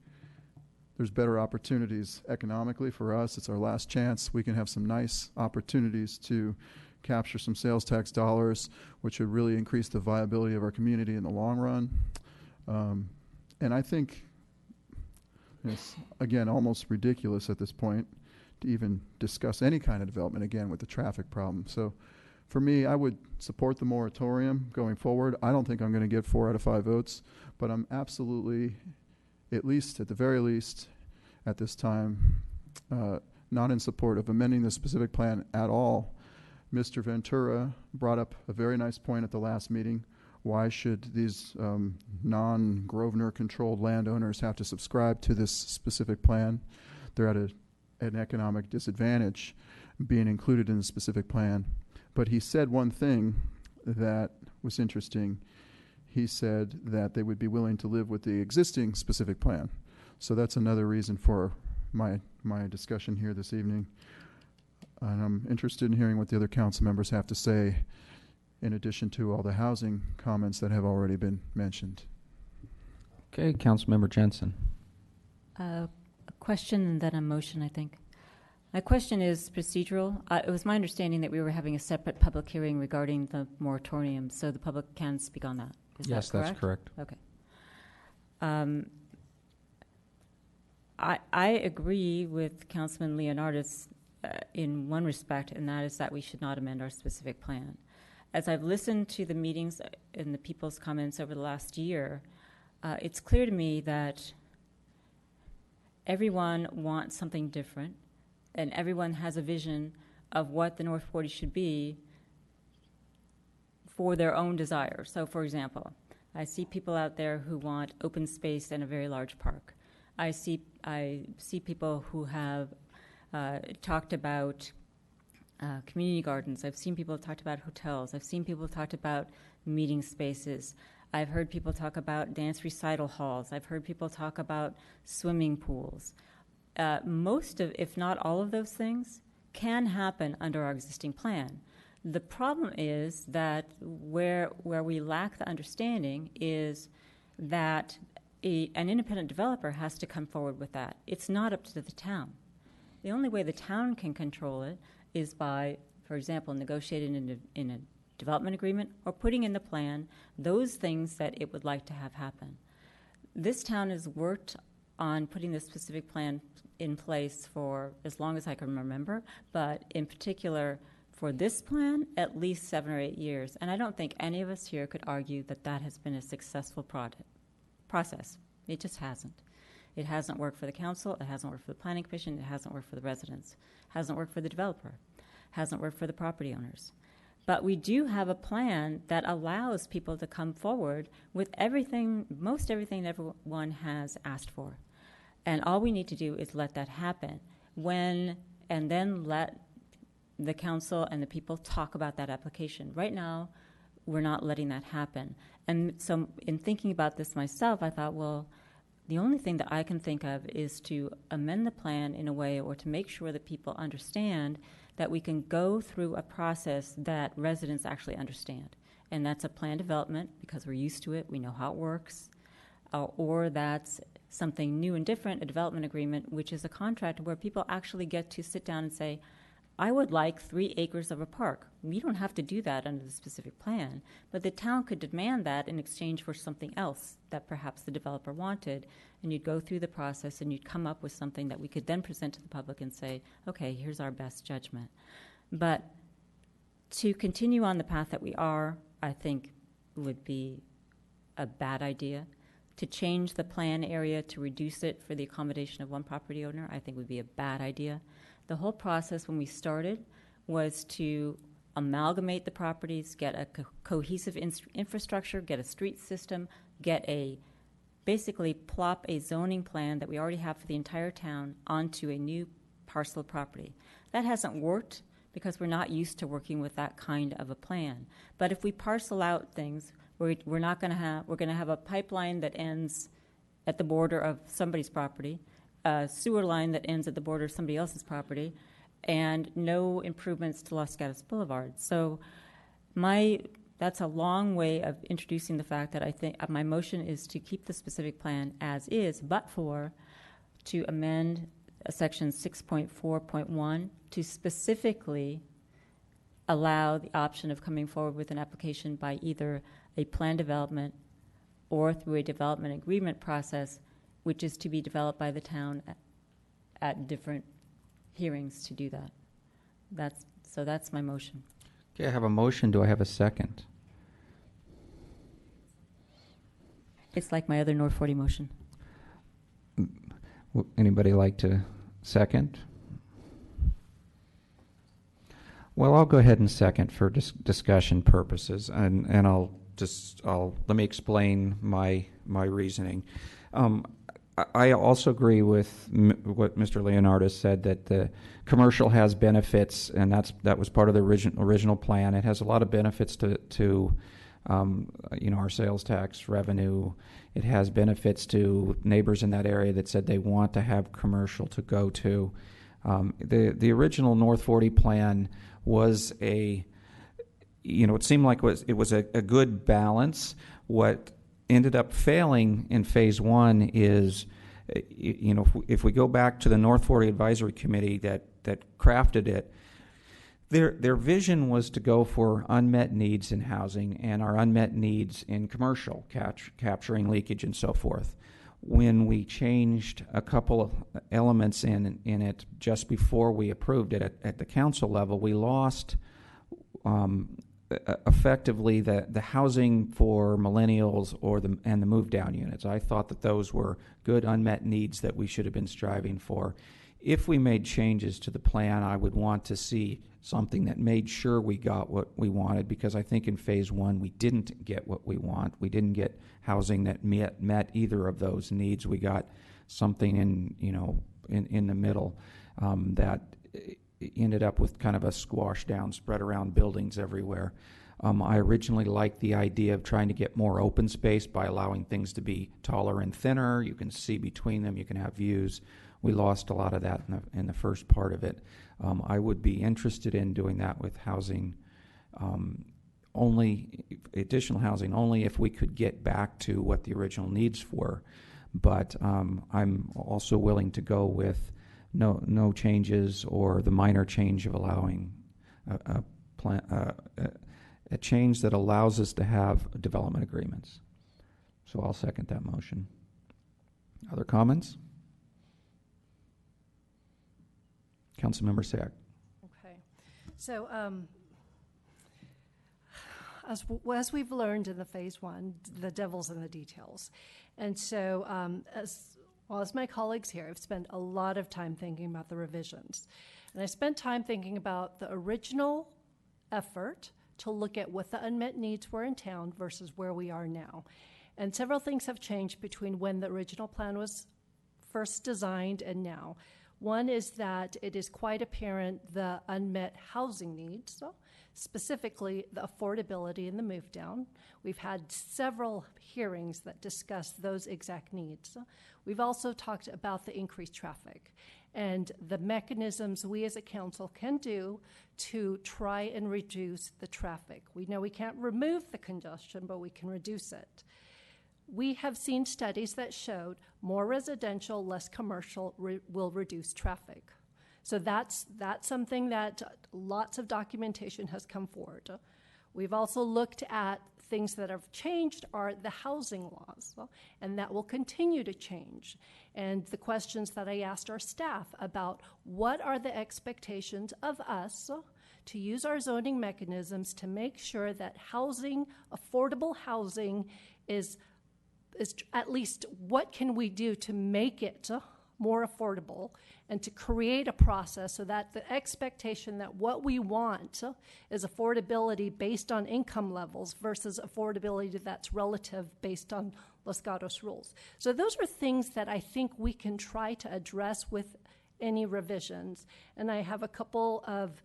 there's better opportunities economically for us. It's our last chance. We can have some nice opportunities to capture some sales tax dollars, which would really increase the viability of our community in the long run. And I think it's, again, almost ridiculous at this point to even discuss any kind of development again with the traffic problem. So for me, I would support the moratorium going forward. I don't think I'm going to get 4 out of 5 votes, but I'm absolutely, at the very least, at this time, not in support of amending the specific plan at all. Mr. Ventura brought up a very nice point at the last meeting. Why should these non-Grosvenor controlled landowners have to subscribe to this specific plan? They're at an economic disadvantage being included in the specific plan. But he said one thing that was interesting. He said that they would be willing to live with the existing specific plan. So that's another reason for my discussion here this evening. And I'm interested in hearing what the other council members have to say in addition to all the housing comments that have already been mentioned. Okay, Councilmember Jensen. A question and then a motion, I think. My question is procedural. It was my understanding that we were having a separate public hearing regarding the moratorium, so the public can speak on that. Is yes, that correct? That's correct. Okay. I agree with Councilman Leonardis in one respect, and that is that we should not amend our specific plan. As I've listened to the meetings and the people's comments over the last year, it's clear to me that everyone wants something different, and everyone has a vision of what the North 40 should be for their own desire. So, for example, I see people out there who want open space and a very large park. I see people who have talked about community gardens. I've seen people talk about hotels. I've seen people talk about meeting spaces. I've heard people talk about dance recital halls. I've heard people talk about swimming pools. Most of, if not all of those things, can happen under our existing plan. The problem is that where we lack the understanding is that an independent developer has to come forward with that. It's not up to the town. The only way the town can control it is by, for example, negotiating in a development agreement or putting in the plan those things that it would like to have happen. This town has worked on putting this specific plan in place for as long as I can remember, but in particular for this plan, at least 7 or 8 years. And I don't think any of us here could argue that that has been a successful process. It just hasn't. It hasn't worked for the council, it hasn't worked for the planning commission, it hasn't worked for the residents, hasn't worked for the developer, hasn't worked for the property owners. But we do have a plan that allows people to come forward with everything, most everything everyone has asked for. And all we need to do is let that happen and then let the council and the people talk about that application. Right now, we're not letting that happen. And so in thinking about this myself, I thought, well, The only thing that I can think of is to amend the plan in a way, or to make sure that people understand that we can go through a process that residents actually understand. And that's a plan development, because we're used to it, we know how it works. Or that's something new and different, a development agreement, which is a contract where people actually get to sit down and say, I would like 3 acres of a park. We don't have to do that under the specific plan, but the town could demand that in exchange for something else that perhaps the developer wanted, and you'd go through the process and you'd come up with something that we could then present to the public and say, okay, here's our best judgment. But to continue on the path that we are, I think would be a bad idea. To change the plan area to reduce it for the accommodation of one property owner, I think would be a bad idea. The whole process when we started was to amalgamate the properties, get a cohesive infrastructure, get a street system, basically plop a zoning plan that we already have for the entire town onto a new parcel of property. That hasn't worked because we're not used to working with that kind of a plan. But if we parcel out things, we're going to have a pipeline that ends at the border of somebody's property, a sewer line that ends at the border of somebody else's property, and no improvements to Los Gatos Boulevard. So that's a long way of introducing the fact that I think my motion is to keep the specific plan as is, but to amend section 6.4.1 to specifically allow the option of coming forward with an application by either a plan development or through a development agreement process, which is to be developed by the town at different hearings to do that. That's my motion. Okay, I have a motion. Do I have a second? It's like my other North 40 motion. Anybody like to second? Well, I'll go ahead and second for discussion purposes, and let me explain my reasoning. I also agree with what Mr. Leonardis said, that the commercial has benefits, and that was part of the original plan. It has a lot of benefits to our sales tax revenue. It has benefits to neighbors in that area that said they want to have commercial to go to. The original North 40 plan was it seemed like it was a good balance. What ended up failing in phase 1 is, if we go back to the North 40 Advisory Committee that crafted it, their vision was to go for unmet needs in housing and our unmet needs in commercial, capturing leakage and so forth. When we changed a couple of elements in it just before we approved it at the council level, we lost effectively the housing for millennials and the move down units. I thought that those were good unmet needs that we should have been striving for. If we made changes to the plan, I would want to see something that made sure we got what we wanted, because I think in phase 1 we didn't get what we want. We didn't get housing that met either of those needs. We got something in the middle that ended up with kind of a squash down, spread around buildings everywhere. I originally liked the idea of trying to get more open space by allowing things to be taller and thinner. You can see between them, you can have views. We lost a lot of that in the first part of it. I would be interested in doing that with housing, additional housing only if we could get back to what the original needs were. But I'm also willing to go with no changes, or the minor change of allowing a change that allows us to have development agreements. So I'll second that motion. Other comments? Councilmember Sack. Okay. So as we've learned in the phase 1, the devil's in the details. And so as my colleagues here, I've spent a lot of time thinking about the revisions. And I spent time thinking about the original effort to look at what the unmet needs were in town versus where we are now. And several things have changed between when the original plan was first designed and now. One is that it is quite apparent the unmet housing needs. So specifically the affordability and the move down. We've had several hearings that discuss those exact needs. We've also talked about the increased traffic and the mechanisms we as a council can do to try and reduce the traffic. We know we can't remove the congestion, but we can reduce it. We have seen studies that showed more residential, less commercial will reduce traffic. So that's something that lots of documentation has come forward. We've also looked at things that have changed are the housing laws, and that will continue to change. And the questions that I asked our staff about what are the expectations of us to use our zoning mechanisms to make sure that housing, affordable housing, is at least what can we do to make it more affordable and to create a process so that the expectation that what we want is affordability based on income levels versus affordability that's relative based on Los Gatos rules. So those are things that I think we can try to address with any revisions. And I have a couple of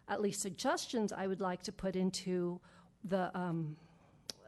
at least suggestions I would like to put into the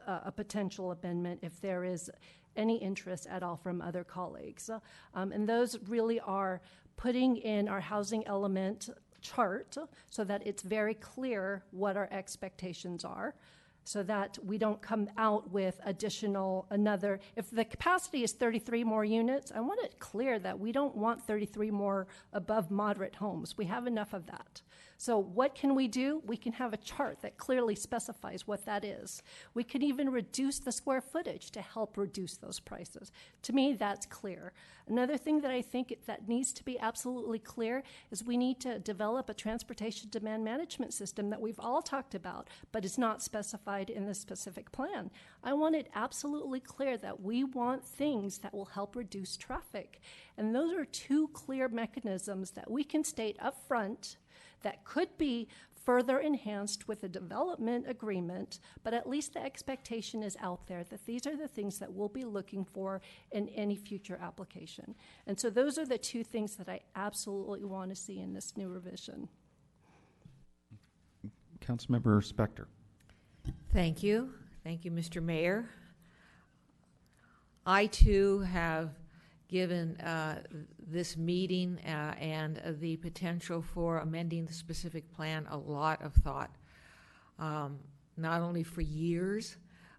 a potential amendment if there is any interest at all from other colleagues. And those really are putting in our housing element chart so that it's very clear what our expectations are, so that we don't come out with another, if the capacity is 33 more units, I want it clear that we don't want 33 more above moderate homes. We have enough of that. So what can we do? We can have a chart that clearly specifies what that is. We can even reduce the square footage to help reduce those prices. To me, that's clear. Another thing that I think that needs to be absolutely clear is we need to develop a transportation demand management system that we've all talked about, but is not specified in the specific plan. I want it absolutely clear that we want things that will help reduce traffic. And those are two clear mechanisms that we can state up front that could be further enhanced with a development agreement, but at least the expectation is out there that these are the things that we'll be looking for in any future application. And so those are the two things that I absolutely want to see in this new revision. Councilmember Spector. Thank you. Thank you, Mr. Mayor. I, too, have given this meeting and the potential for amending the specific plan a lot of thought, not only for years,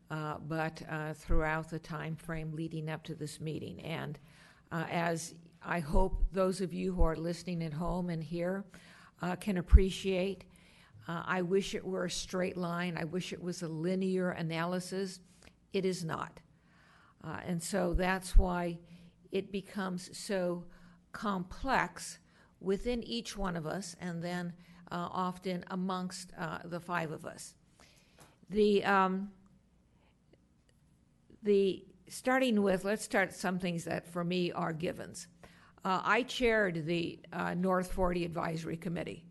but throughout the time frame leading up to this meeting. And as I hope those of you who are listening at home and here can appreciate, I wish it were a straight line. I wish it was a linear analysis. It is not. And so that's why it becomes so complex within each one of us, and then often amongst the five of us. The starting with, let's start some things that for me are givens. I chaired the North 40 Advisory Committee.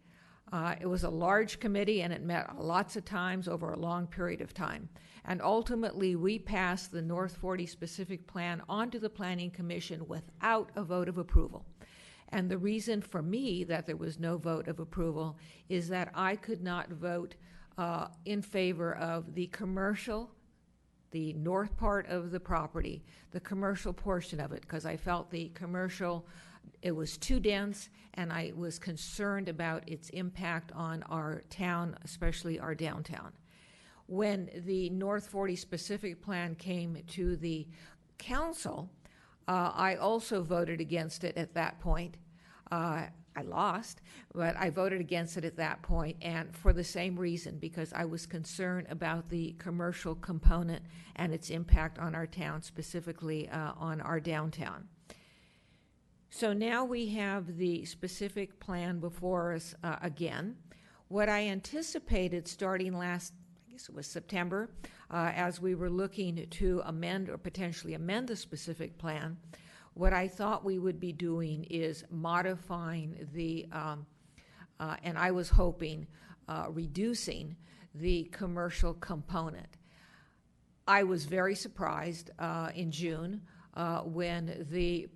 It was a large committee, and it met lots of times over a long period of time. And ultimately, we passed the North 40 specific plan onto the Planning Commission without a vote of approval. And the reason for me that there was no vote of approval is that I could not vote in favor of the commercial, the north part of the property, the commercial portion of it, because I felt the commercial, it was too dense, and I was concerned about its impact on our town, especially our downtown. When the North 40 specific plan came to the council, I also voted against it at that point. I lost, but I voted against it at that point, and for the same reason, because I was concerned about the commercial component and its impact on our town, specifically on our downtown. So now we have the specific plan before us again. What I anticipated starting last, I guess it was September, as we were looking to amend or potentially amend the specific plan, what I thought we would be doing is modifying the, and I was hoping reducing the commercial component. I was very surprised in June when the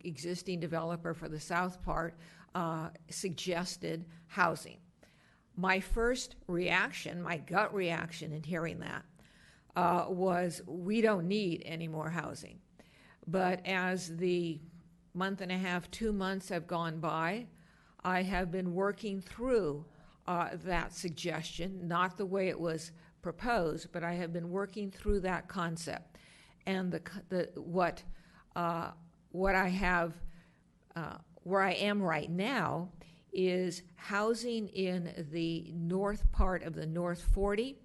existing developer for the south part suggested housing. My first reaction, my gut reaction in hearing that, was we don't need any more housing. But as the month and a half, 2 months have gone by, I have been working through that suggestion, not the way it was proposed, but I have been working through that concept. And what I have, where I am right now, is housing in the north part of the North 40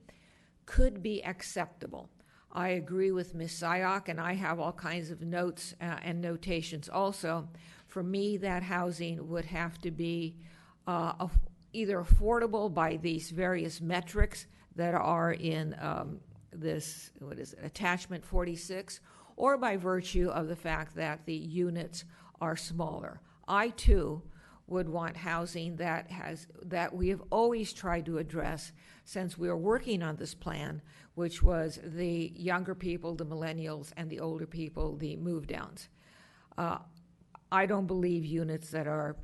could be acceptable. I agree with Ms. Sayok, and I have all kinds of notes and notations also. For me, that housing would have to be either affordable by these various metrics that are in this, attachment 46, or by virtue of the fact that the units are smaller. I, too, would want housing that we have always tried to address since we were working on this plan, which was the younger people, the millennials, and the older people, the move-downs. I don't believe units that are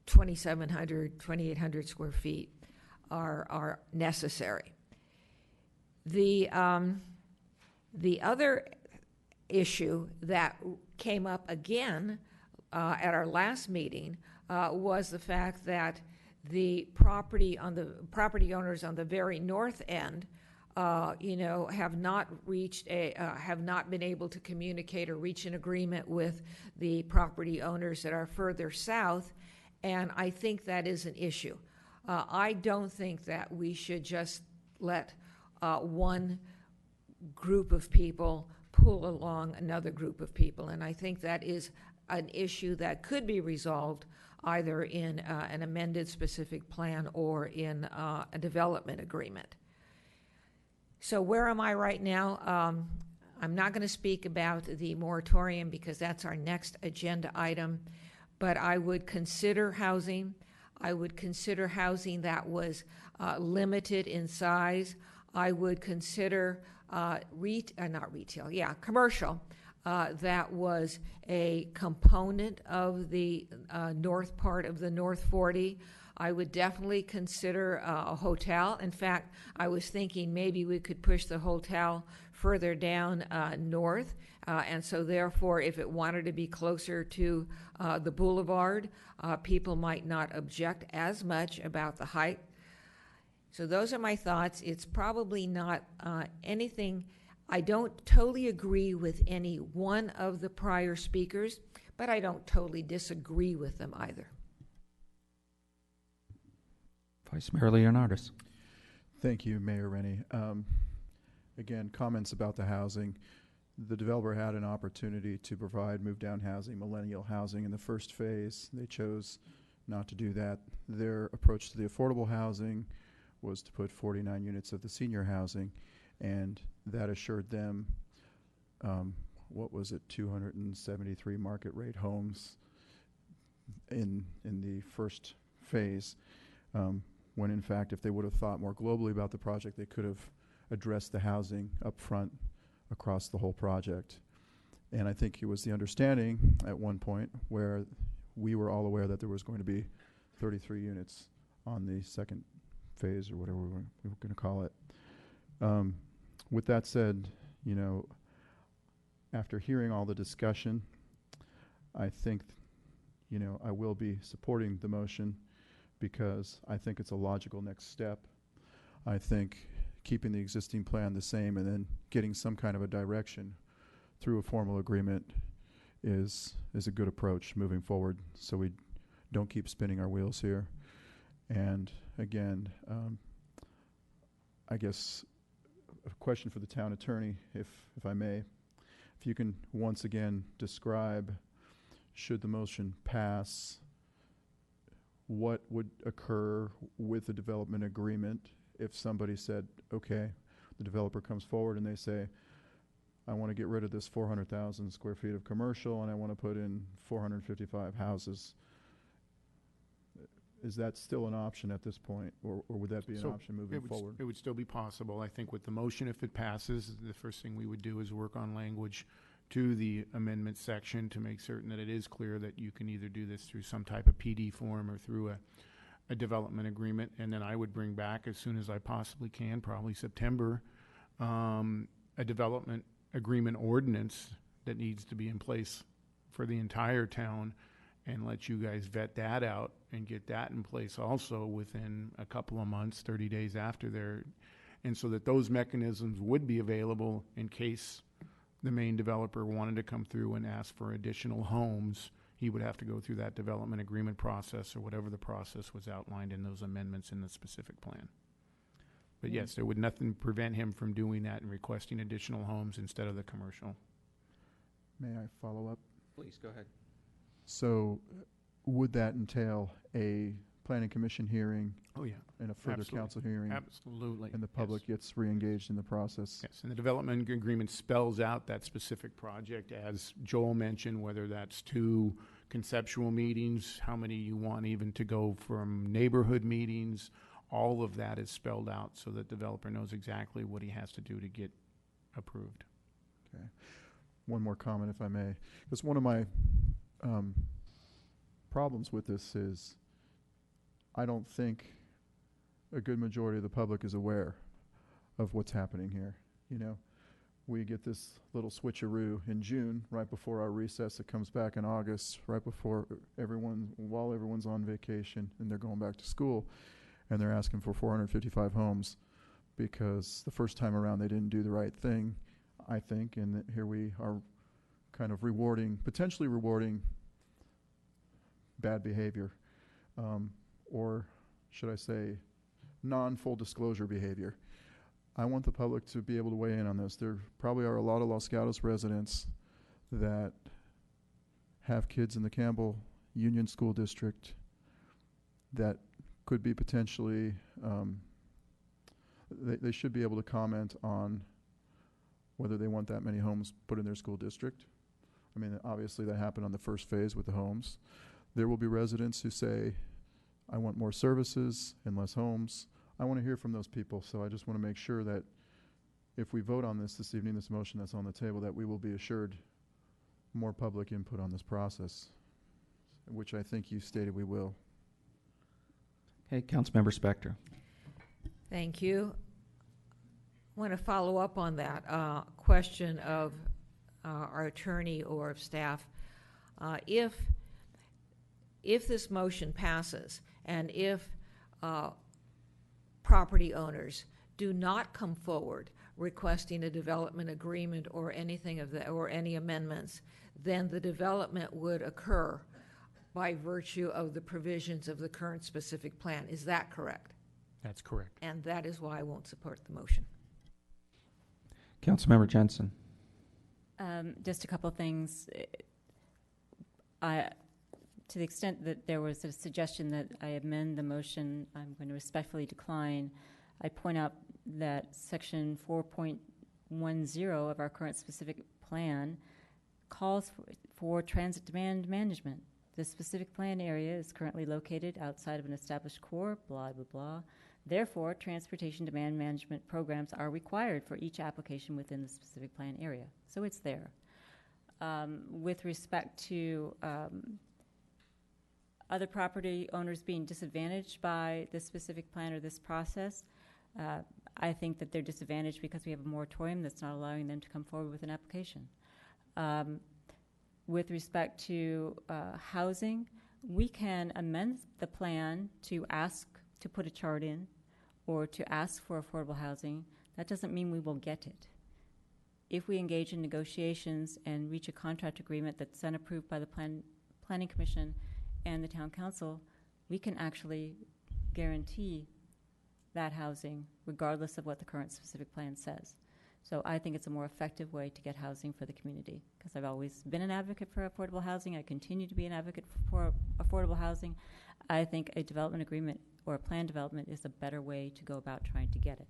2,700, 2,800 square feet are necessary. The other issue that came up again at our last meeting was the fact that the property owners on the very north end, have not been able to communicate or reach an agreement with the property owners that are further south, and I think that is an issue. I don't think that we should just let one group of people pull along another group of people, and I think that is an issue that could be resolved either in an amended specific plan or in a development agreement. So where am I right now? I'm not going to speak about the moratorium because that's our next agenda item, but I would consider housing. I would consider housing that was limited in size. I would consider commercial. That was a component of the north part of the North 40. I would definitely consider a hotel. In fact, I was thinking maybe we could push the hotel further down north, and so therefore, if it wanted to be closer to the boulevard, people might not object as much about the height. So those are my thoughts. It's probably not anything. I don't totally agree with any one of the prior speakers, but I don't totally disagree with them either. Vice Mayor Leonardis. Thank you, Mayor Rennie. Again, comments about the housing. The developer had an opportunity to provide move-down housing, millennial housing in the first phase. They chose not to do that. Their approach to the affordable housing was to put 49 units of the senior housing, and that assured them, 273 market rate homes in the first phase, when in fact, if they would have thought more globally about the project, they could have addressed the housing up front across the whole project. And I think it was the understanding at one point where we were all aware that there was going to be 33 units on the second phase, or whatever we were going to call it. With that said, after hearing all the discussion, I think, I will be supporting the motion because I think it's a logical next step. I think keeping the existing plan the same and then getting some kind of a direction through a formal agreement is a good approach moving forward, so we don't keep spinning our wheels here. And again, I guess a question for the town attorney, if I may, if you can once again describe, should the motion pass, what would occur with the development agreement if somebody said, okay, the developer comes forward and they say, I want to get rid of this 400,000 square feet of commercial and I want to put in 455 houses. Is that still an option at this point, or would that be an option moving forward? It would still be possible. I think with the motion, if it passes, the first thing we would do is work on language to the amendment section to make certain that it is clear that you can either do this through some type of PD form or through a development agreement, and then I would bring back as soon as I possibly can, probably September, a development agreement ordinance that needs to be in place for the entire town, and let you guys vet that out and get that in place also within a couple of months, 30 days after there, and so that those mechanisms would be available in case the main developer wanted to come through and ask for additional homes. He would have to go through that development agreement process or whatever the process was outlined in those amendments in the specific plan. But yes, there would nothing prevent him from doing that and requesting additional homes instead of the commercial. May I follow up? Please, go ahead. So would that entail a planning commission hearing? Oh, yeah. And a further Absolutely. council hearing? Absolutely. And the public gets re-engaged in the process? Yes, and the development agreement spells out that specific project, as Joel mentioned, whether that's 2 conceptual meetings, how many you want even to go from neighborhood meetings. All of that is spelled out so that the developer knows exactly what he has to do to get approved. Okay. One more comment, if I may. Because one of my problems with this is I don't think a good majority of the public is aware of what's happening here. You know, we get this little switcheroo in June, right before our recess. It comes back in August, right before while everyone's on vacation and they're going back to school, and they're asking for 455 homes because the first time around they didn't do the right thing, I think, and here we are kind of potentially rewarding bad behavior, or should I say non-full disclosure behavior. I want the public to be able to weigh in on this. There probably are a lot of Los Gatos residents that have kids in the Campbell Union School District that could be potentially, they should be able to comment on whether they want that many homes put in their school district. I mean, obviously that happened on the first phase with the homes. There will be residents who say, I want more services and less homes. I want to hear from those people, so I just want to make sure that if we vote on this evening, this motion that's on the table, that we will be assured more public input on this process, which I think you stated we will. Okay, Councilmember Spector. Thank you. I want to follow up on that question of our attorney or of staff. If this motion passes and if property owners do not come forward requesting a development agreement or anything of that or any amendments, then the development would occur by virtue of the provisions of the current specific plan. Is that correct? That's correct. And that is why I won't support the motion. Councilmember Jensen. Just a couple things. To the extent that there was a suggestion that I amend the motion, I'm going to respectfully decline. I point out that section 4.10 of our current specific plan calls for transit demand management. The specific plan area is currently located outside of an established core, blah, blah, blah. Therefore, transportation demand management programs are required for each application within the specific plan area. So it's there. With respect to other property owners being disadvantaged by this specific plan or this process, I think that they're disadvantaged because we have a moratorium that's not allowing them to come forward with an application. With respect to housing, we can amend the plan to ask to put a chart in or to ask for affordable housing. That doesn't mean we will get it. If we engage in negotiations and reach a contract agreement that's then approved by the Planning Commission and the Town Council, we can actually guarantee that housing regardless of what the current specific plan says. So I think it's a more effective way to get housing for the community because I've always been an advocate for affordable housing. I continue to be an advocate for affordable housing. I think a development agreement or a plan development is a better way to go about trying to get it.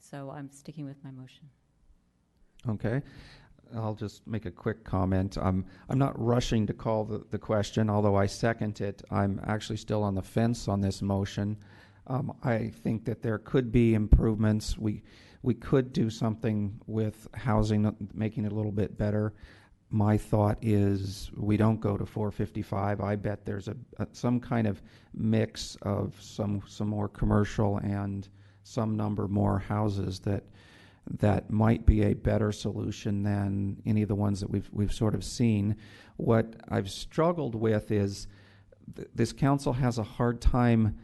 So I'm sticking with my motion. Okay. I'll just make a quick comment. I'm not rushing to call the question, although I second it. I'm actually still on the fence on this motion. I think that there could be improvements. We could do something with housing, making it a little bit better. my thought is we don't go to 455. I bet there's some kind of mix of some more commercial and some number more houses that might be a better solution than any of the ones that we've sort of seen. What I've struggled with is this council has a hard time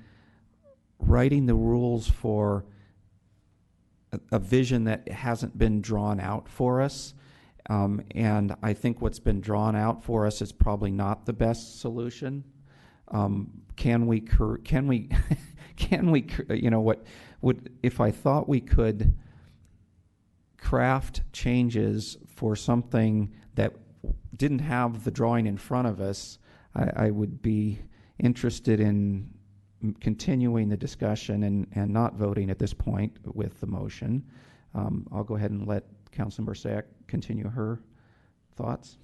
writing the rules for a vision that hasn't been drawn out for us. And I think what's been drawn out for us is probably not the best solution. Can we, you know, if I thought we could craft changes for something that didn't have the drawing in front of us, I would be interested in continuing the discussion and not voting at this point with the motion. I'll go ahead and let Councilmember Sayak continue her thoughts.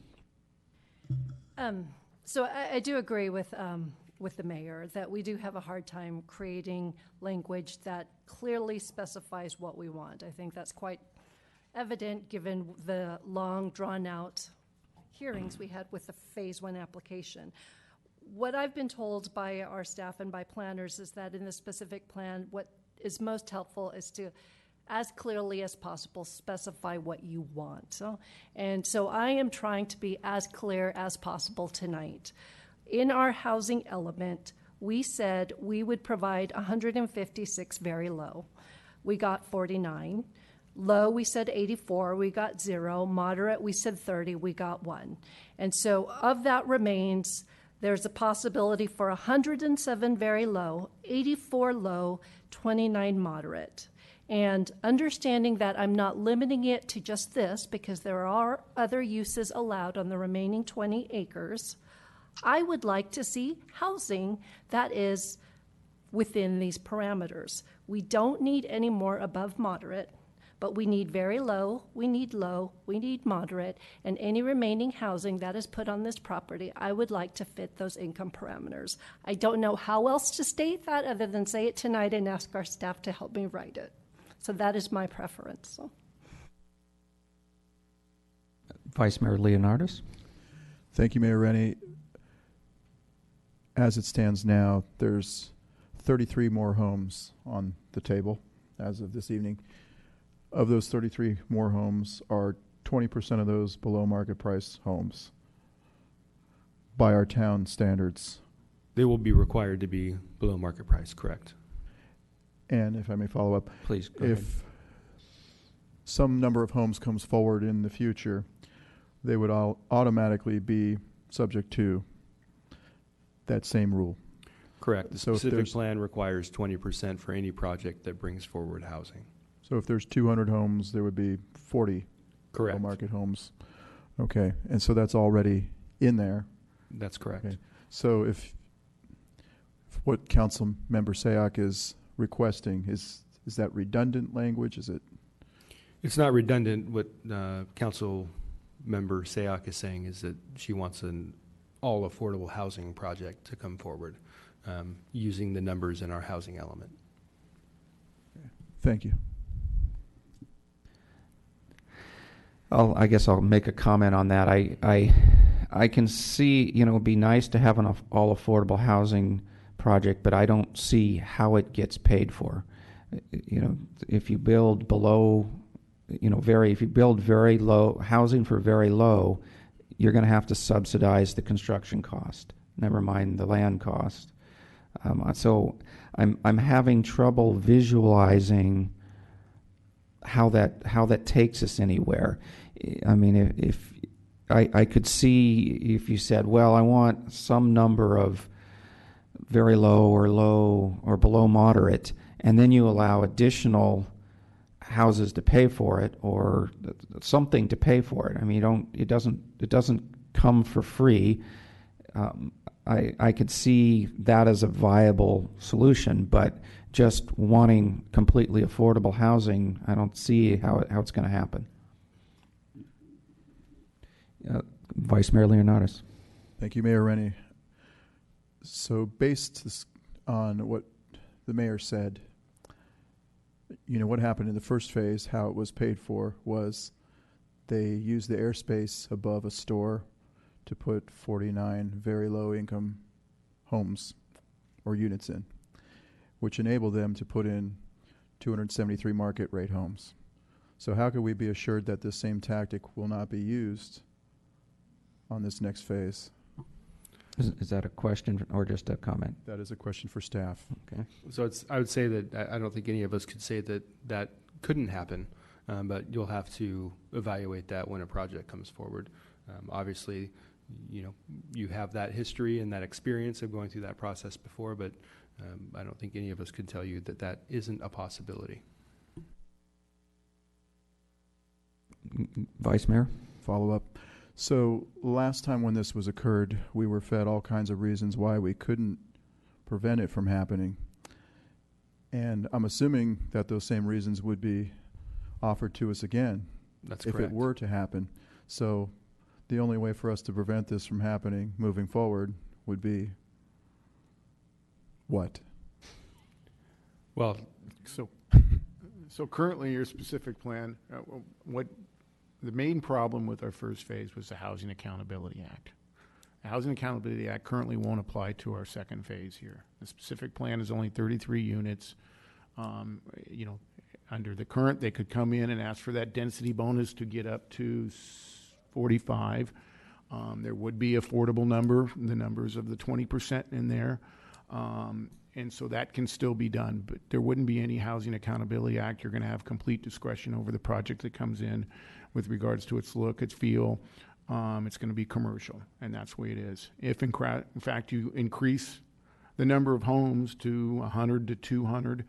So I do agree with the mayor that we do have a hard time creating language that clearly specifies what we want. I think that's quite evident given the long drawn-out hearings we had with the Phase 1 application. What I've been told by our staff and by planners is that in the specific plan, what is most helpful is to, as clearly as possible, specify what you want. So I am trying to be as clear as possible tonight. In our housing element, we said we would provide 156 very low. We got 49. Low, we said 84, we got 0. Moderate, we said 30, we got 1. And so of that remains, there's a possibility for 107 very low, 84 low, 29 moderate. And understanding that I'm not limiting it to just this because there are other uses allowed on the remaining 20 acres, I would like to see housing that is within these parameters. We don't need any more above moderate, but we need very low, we need moderate, and any remaining housing that is put on this property, I would like to fit those income parameters. I don't know how else to state that other than say it tonight and ask our staff to help me write it. So that is my preference. So. Vice Mayor Leonardis. Thank you, Mayor Rennie. As it stands now, there's 33 more homes on the table as of this evening. Of those 33 more homes, are 20% of those below market price homes by our town standards? They will be required to be below market price, correct? And if I may follow up, please go ahead. If some number of homes comes forward in the future, they would all automatically be subject to that same rule. Correct. The So if specific there's- plan requires 20% for any project that brings forward housing. So if there's 200 homes, there would be 40 Correct. market homes. Okay, and so that's already in there. That's correct. Okay. So if what Council Member Sayak is requesting, is that redundant language? Is it? It's not redundant. What Council Member Sayak is saying is that she wants an all affordable housing project to come forward using the numbers in our housing element. Thank you. I guess I'll make a comment on that. I can see, you know, it'd be nice to have an all affordable housing project, but I don't see how it gets paid for. You know, if you build below, you know, if you build very low housing for very low, you're going to have to subsidize the construction cost, never mind the land cost. So I'm having trouble visualizing how that takes us anywhere. I mean, if I could see if you said, well, I want some number of very low or below moderate, and then you allow additional houses to pay for it or something to pay for it. I mean, it doesn't come for free. I could see that as a viable solution, but just wanting completely affordable housing, I don't see how it's going to happen. Vice Mayor Leonardis. Thank you, Mayor Rennie. So based on what the mayor said, you know, what happened in the first phase, how it was paid for was they used the airspace above a store to put 49 very low-income homes or units in, which enabled them to put in 273 market rate homes. So how could we be assured that this same tactic will not be used on this next phase? Is that a question or just a comment? That is a question for staff. Okay. So I would say that I don't think any of us could say that that couldn't happen, but you'll have to evaluate that when a project comes forward. Obviously, you have that history and that experience of going through that process before, but I don't think any of us could tell you that that isn't a possibility. Vice Mayor? Follow up. So last time when this was occurred, we were fed all kinds of reasons why we couldn't prevent it from happening. And I'm assuming that those same reasons would be offered to us again. That's if correct. it were to happen. So the only way for us to prevent this from happening moving forward would be what? Well, So currently, your specific plan, what the main problem with our first phase was the Housing Accountability Act. The Housing Accountability Act currently won't apply to our second phase here. The specific plan is only 33 units. Under the current, they could come in and ask for that density bonus to get up to 45. There would be affordable number, the numbers of the 20% in there. And so that can still be done, but there wouldn't be any Housing Accountability Act. You're going to have complete discretion over the project that comes in with regards to its look, its feel. It's going to be commercial, and that's the way it is. If in fact you increase the number of homes to 100 to 200,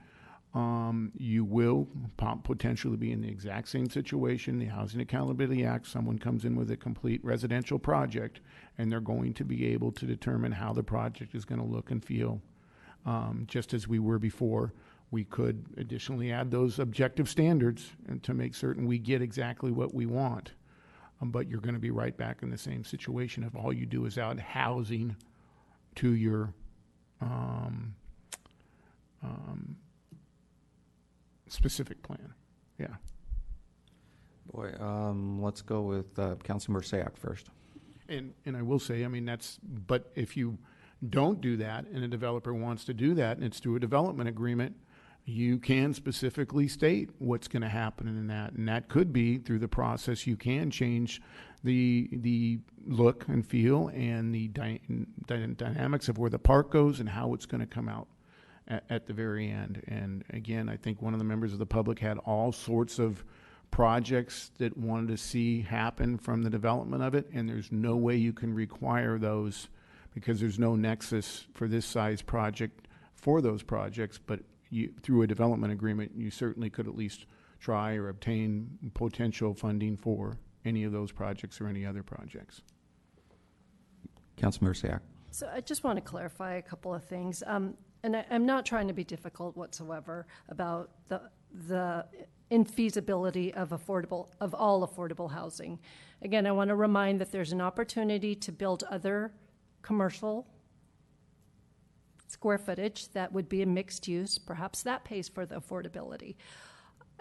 you will potentially be in the exact same situation. The Housing Accountability Act, someone comes in with a complete residential project, and they're going to be able to determine how the project is going to look and feel. Just as we were before, we could additionally add those objective standards and to make certain we get exactly what we want. But you're going to be right back in the same situation if all you do is add housing to your specific plan. Yeah. Boy, let's go with Councilmember Sayak first. And I will say, but if you don't do that and a developer wants to do that and it's through a development agreement, you can specifically state what's going to happen in that. And that could be through the process. You can change the look and feel and the dynamics of where the park goes and how it's going to come out at the very end. And again, I think one of the members of the public had all sorts of projects that wanted to see happen from the development of it, and there's no way you can require those because there's no nexus for this size project for those projects, but through a development agreement, you certainly could at least try or obtain potential funding for any of those projects or any other projects. Councilmember Sayak. So I just want to clarify a couple of things. And I'm not trying to be difficult whatsoever about the infeasibility of all affordable housing. Again, I want to remind that there's an opportunity to build other commercial square footage that would be a mixed use. Perhaps that pays for the affordability.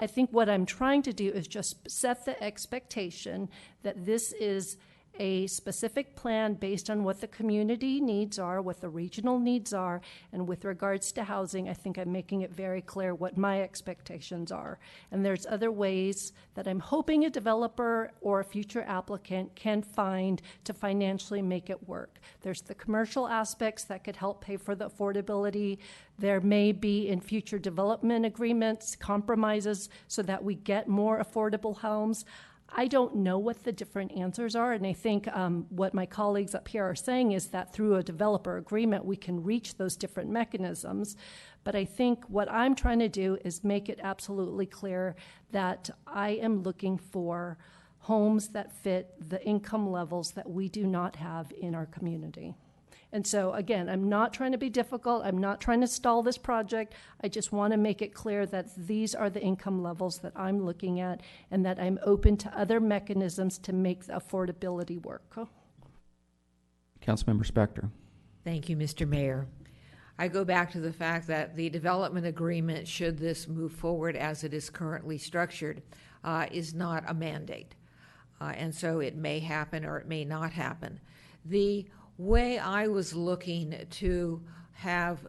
I think what I'm trying to do is just set the expectation that this is a specific plan based on what the community needs are, what the regional needs are, and with regards to housing, I think I'm making it very clear what my expectations are. And there's other ways that I'm hoping a developer or a future applicant can find to financially make it work. There's the commercial aspects that could help pay for the affordability. There may be in future development agreements, compromises so that we get more affordable homes. I don't know what the different answers are, and I think what my colleagues up here are saying is that through a developer agreement, we can reach those different mechanisms. But I think what I'm trying to do is make it absolutely clear that I am looking for homes that fit the income levels that we do not have in our community. And so, again, I'm not trying to be difficult. I'm not trying to stall this project. I just want to make it clear that these are the income levels that I'm looking at and that I'm open to other mechanisms to make the affordability work. Councilmember Spector. Thank you, Mr. Mayor. I go back to the fact that the development agreement, should this move forward as it is currently structured, is not a mandate. And so it may happen or it may not happen. The way I was looking to have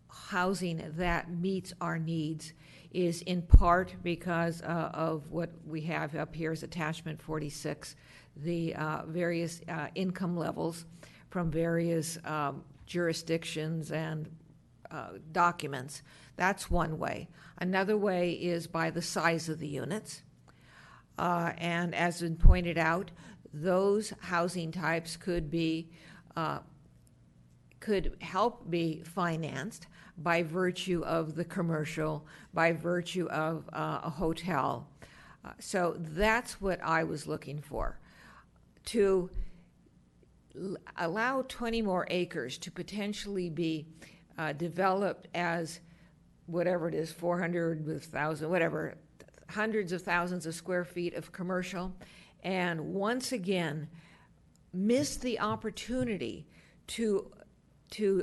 housing that meets our needs is in part because of what we have up here as attachment 46, the various income levels from various jurisdictions and documents. That's one way. Another way is by the size of the units. And as been pointed out, those housing types could help be financed by virtue of the commercial, by virtue of a hotel. So that's what I was looking for. To allow 20 more acres to potentially be developed as whatever it is, 400 with 1,000, whatever, hundreds of thousands of square feet of commercial, and once again miss the opportunity to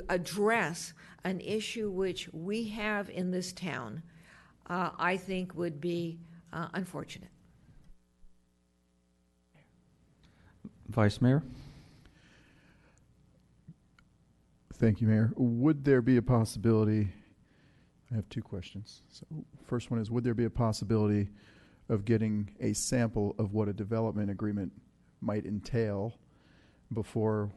address an issue which we have in this town, I think would be unfortunate. Vice Mayor? Thank you, Mayor. Would there be a possibility, I have two questions. So first one is, would there be a possibility of getting a sample of what a development agreement might entail before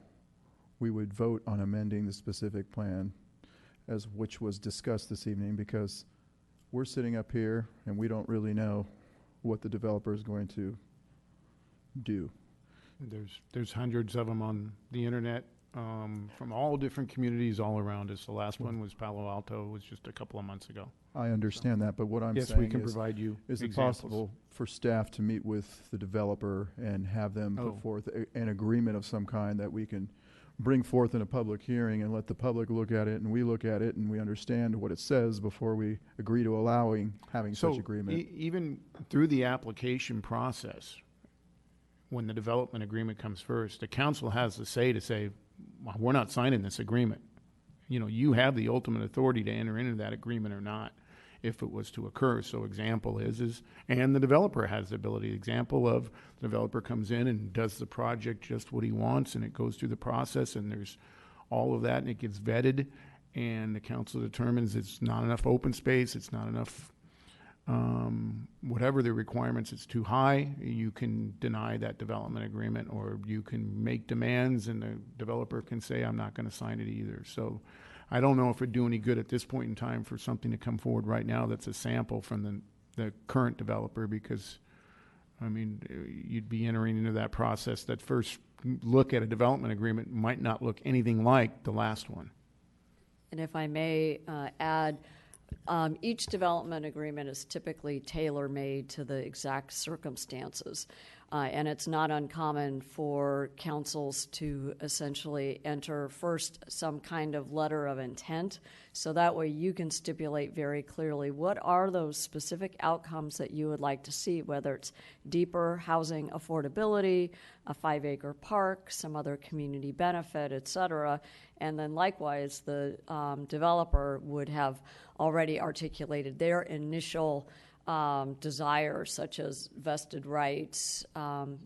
we would vote on amending the specific plan, as which was discussed this evening? Because we're sitting up here and we don't really know what the developer is going to do. There's hundreds of them on the internet from all different communities all around us. The last one was Palo Alto. It was just a couple of months ago. I understand that, but what I'm Yes, saying we can provide you is it examples. possible for staff to meet with the developer and have them Oh. put forth an agreement of some kind that we can bring forth in a public hearing and let the public look at it and we look at it and we understand what it says before we agree to having such agreement? Even through the application process, when the development agreement comes first, the council has the say to say, well, we're not signing this agreement. You know, you have the ultimate authority to enter into that agreement or not if it was to occur. So example is, and the developer has the ability. Example of the developer comes in and does the project just what he wants, and it goes through the process, and there's all of that, and it gets vetted, and the council determines it's not enough open space, it's not enough whatever the requirements, it's too high, you can deny that development agreement, or you can make demands and the developer can say, I'm not going to sign it either. So I don't know if it'd do any good at this point in time for something to come forward right now that's a sample from the current developer, because, I mean, you'd be entering into that process. That first look at a development agreement might not look anything like the last one. And if I may add, each development agreement is typically tailor-made to the exact circumstances. And it's not uncommon for councils to essentially enter first some kind of letter of intent, so that way you can stipulate very clearly what are those specific outcomes that you would like to see, whether it's deeper housing affordability, a 5-acre park, some other community benefit, et cetera. And then likewise, the developer would have already articulated their initial desires, such as vested rights,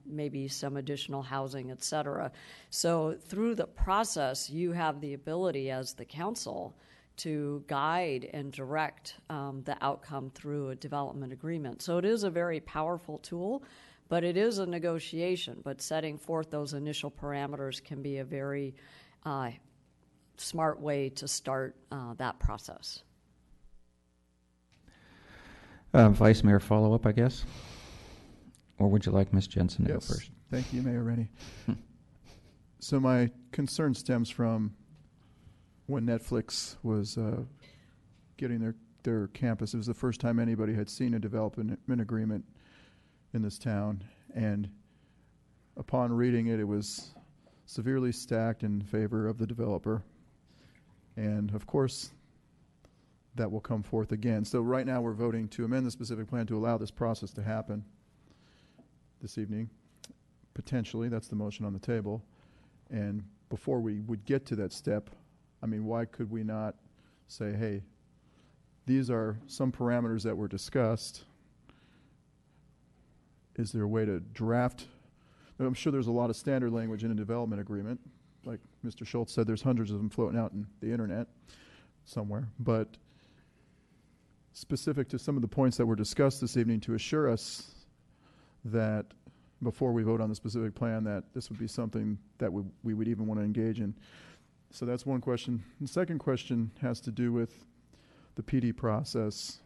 maybe some additional housing, et cetera. So through the process, you have the ability as the council to guide and direct the outcome through a development agreement. So it is a very powerful tool, but it is a negotiation. But setting forth those initial parameters can be a very smart way to start that process. Vice Mayor, follow up, I guess? Or would you like Ms. Jensen to Yes. go first? Thank you, Mayor Rennie. So my concern stems from when Netflix was getting their campus. It was the first time anybody had seen a development agreement in this town. And upon reading it, it was severely stacked in favor of the developer. And of course, that will come forth again. So right now we're voting to amend the specific plan to allow this process to happen this evening. Potentially, that's the motion on the table. And before we would get to that step, I mean, why could we not say, hey, these are some parameters that were discussed. Is there a way to draft I'm sure there's a lot of standard language in a development agreement. Like Mr. Schultz said, there's hundreds of them floating out in the internet somewhere. But specific to some of the points that were discussed this evening, to assure us that before we vote on the specific plan, that this would be something that we would even want to engage in. So that's one question. The second question has to do with the PD process,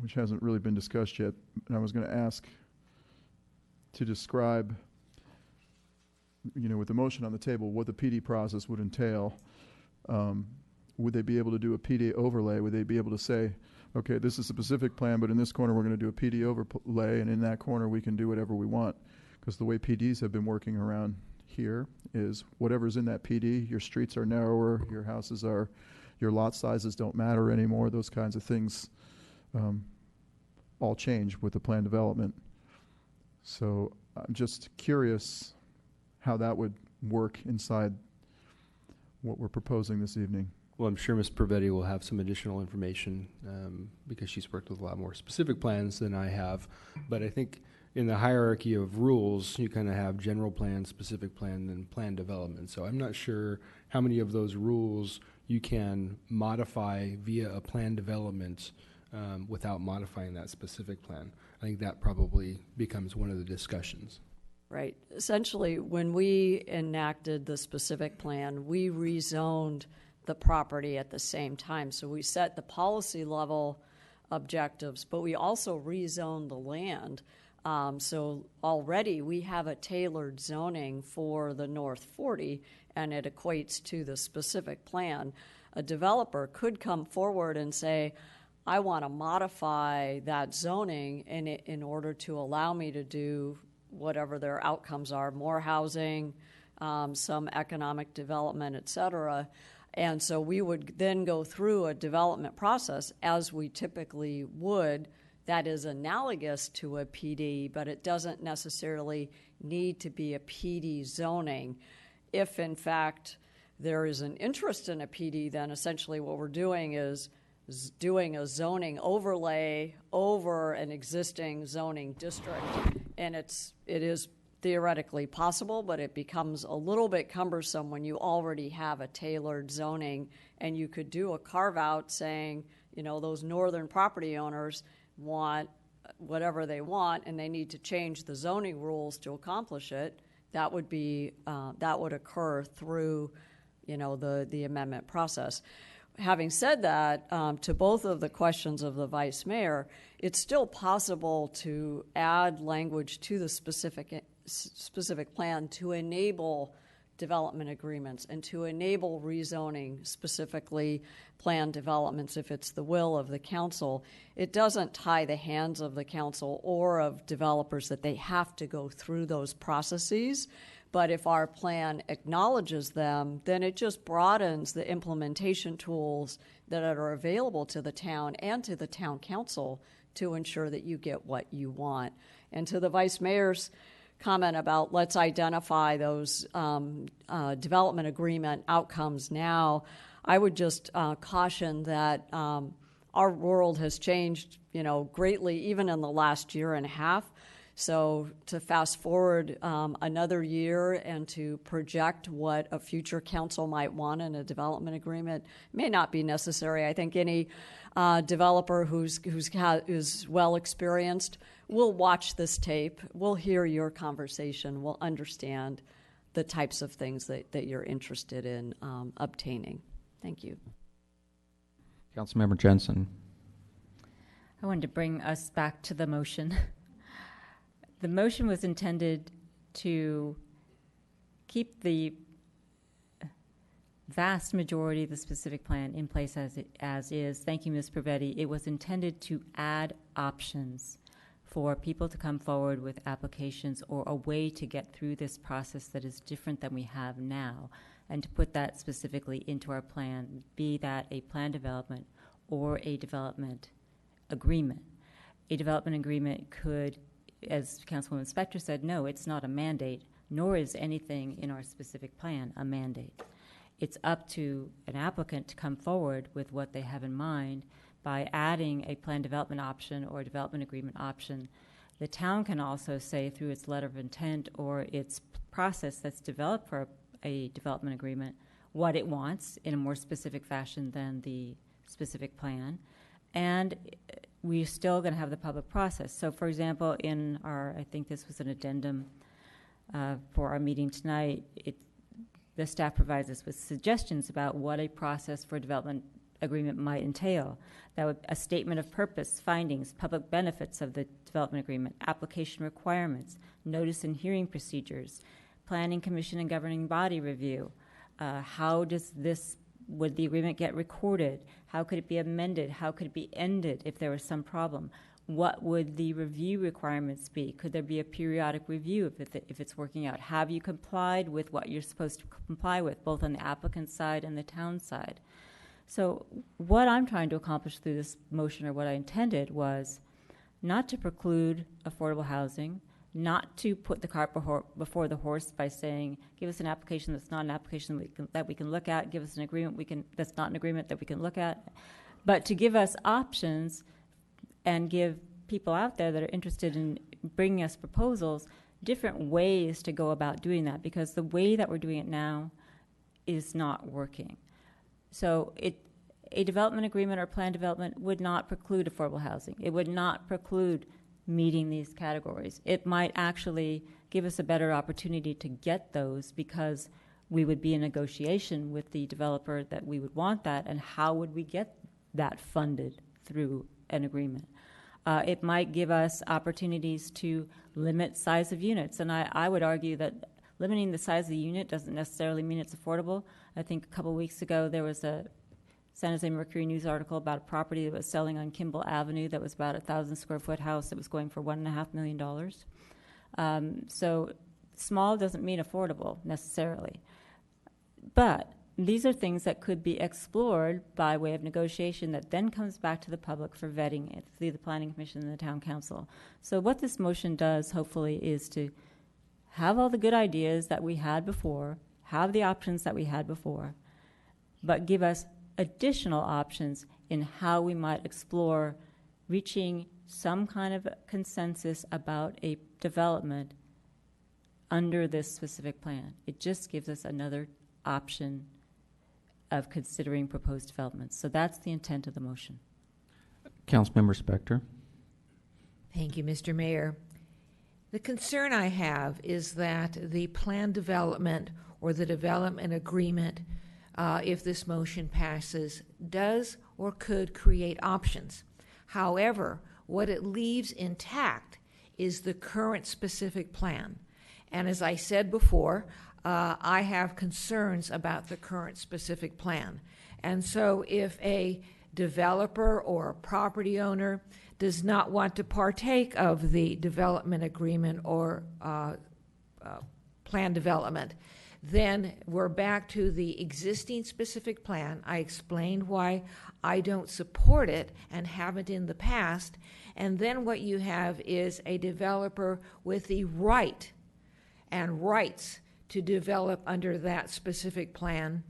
which hasn't really been discussed yet. And I was going to ask to describe, with the motion on the table, what the PD process would entail. Would they be able to do a PD overlay? Would they be able to say, okay, this is a specific plan, but in this corner we're going to do a PD overlay, and in that corner we can do whatever we want? Because the way PDs have been working around here is whatever's in that PD, your streets are narrower, your lot sizes don't matter anymore, those kinds of things all change with the plan development. So I'm just curious how that would work inside what we're proposing this evening. Well, I'm sure Ms. Pervetti will have some additional information because she's worked with a lot more specific plans than I have. But I think in the hierarchy of rules, you kind of have general plan, specific plan, and plan development. So I'm not sure how many of those rules you can modify via a plan development without modifying that specific plan. I think that probably becomes one of the discussions. Right. Essentially, when we enacted the specific plan, we rezoned the property at the same time. So we set the policy level objectives, but we also rezoned the land. So already we have a tailored zoning for the North 40, and it equates to the specific plan. A developer could come forward and say, I want to modify that zoning in order to allow me to do whatever their outcomes are, more housing, some economic development, et cetera. And so we would then go through a development process as we typically would that is analogous to a PD, but it doesn't necessarily need to be a PD zoning. If, in fact, there is an interest in a PD, then essentially what we're doing is doing a zoning overlay over an existing zoning district. And it is theoretically possible, but it becomes a little bit cumbersome when you already have a tailored zoning, and you could do a carve-out saying, those northern property owners want whatever they want, and they need to change the zoning rules to accomplish it. That would occur through, the amendment process. Having said that, to both of the questions of the Vice Mayor, it's still possible to add language to the specific plan to enable development agreements and to enable rezoning, specifically planned developments, if it's the will of the council. It doesn't tie the hands of the council or of developers that they have to go through those processes. But if our plan acknowledges them, then it just broadens the implementation tools that are available to the town and to the town council to ensure that you get what you want. And to the Vice Mayor's comment about let's identify those development agreement outcomes now, I would just caution that our world has changed, greatly, even in the last year and a half. So to fast forward another year and to project what a future council might want in a development agreement may not be necessary. I think any developer who's well experienced will watch this tape, will hear your conversation, will understand the types of things that you're interested in obtaining. Thank you. Councilmember Jensen. I wanted to bring us back to the motion. The motion was intended to keep the vast majority of the specific plan in place as is. Thank you, Ms. Pervetti. It was intended to add options for people to come forward with applications or a way to get through this process that is different than we have now, and to put that specifically into our plan, be that a plan development or a development agreement. A development agreement could, as Councilwoman Spector said, no, it's not a mandate, nor is anything in our specific plan a mandate. It's up to an applicant to come forward with what they have in mind by adding a plan development option or a development agreement option The town can also say through its letter of intent or its process that's developed for a development agreement what it wants in a more specific fashion than the specific plan. And we're still going to have the public process. So, for example, in our, I think this was an addendum for our meeting tonight, the staff provides us with suggestions about what a process for a development agreement might entail. That would a statement of purpose, findings, public benefits of the development agreement, application requirements, notice and hearing procedures, planning commission and governing body review. How does this, would the agreement get recorded? How could it be amended? How could it be ended if there was some problem? What would the review requirements be? Could there be a periodic review if it's working out? Have you complied with what you're supposed to comply with, both on the applicant side and the town side? So what I'm trying to accomplish through this motion, or what I intended, was not to preclude affordable housing, not to put the cart before the horse by saying, give us an application that's not an application that we can look at, give us an agreement that's not an agreement that we can look at, but to give us options and give people out there that are interested in bringing us proposals different ways to go about doing that, because the way that we're doing it now is not working. So a development agreement or plan development would not preclude affordable housing. It would not preclude meeting these categories. It might actually give us a better opportunity to get those, because we would be in negotiation with the developer that we would want that, and how would we get that funded through an agreement. It might give us opportunities to limit size of units, and I would argue that limiting the size of the unit doesn't necessarily mean it's affordable. I think a couple of weeks ago there was a San Jose Mercury News article about a property that was selling on Kimball Avenue that was about a 1,000 square foot house that was going for $1.5 million. So small doesn't mean affordable necessarily. But these are things that could be explored by way of negotiation that then comes back to the public for vetting through the Planning Commission and the Town Council. So what this motion does, hopefully, is to have all the good ideas that we had before, have the options that we had before, but give us additional options in how we might explore reaching some kind of consensus about a development under this specific plan. It just gives us another option of considering proposed developments. So that's the intent of the motion. Councilmember Spector. Thank you, Mr. Mayor. The concern I have is that the plan development or the development agreement, if this motion passes, does or could create options. However, what it leaves intact is the current specific plan. And as I said before, I have concerns about the current specific plan. And so if a developer or a property owner does not want to partake of the development agreement or plan development, then we're back to the existing specific plan. I explained why I don't support it and haven't in the past. And then what you have is a developer with the right and rights to develop under that specific plan.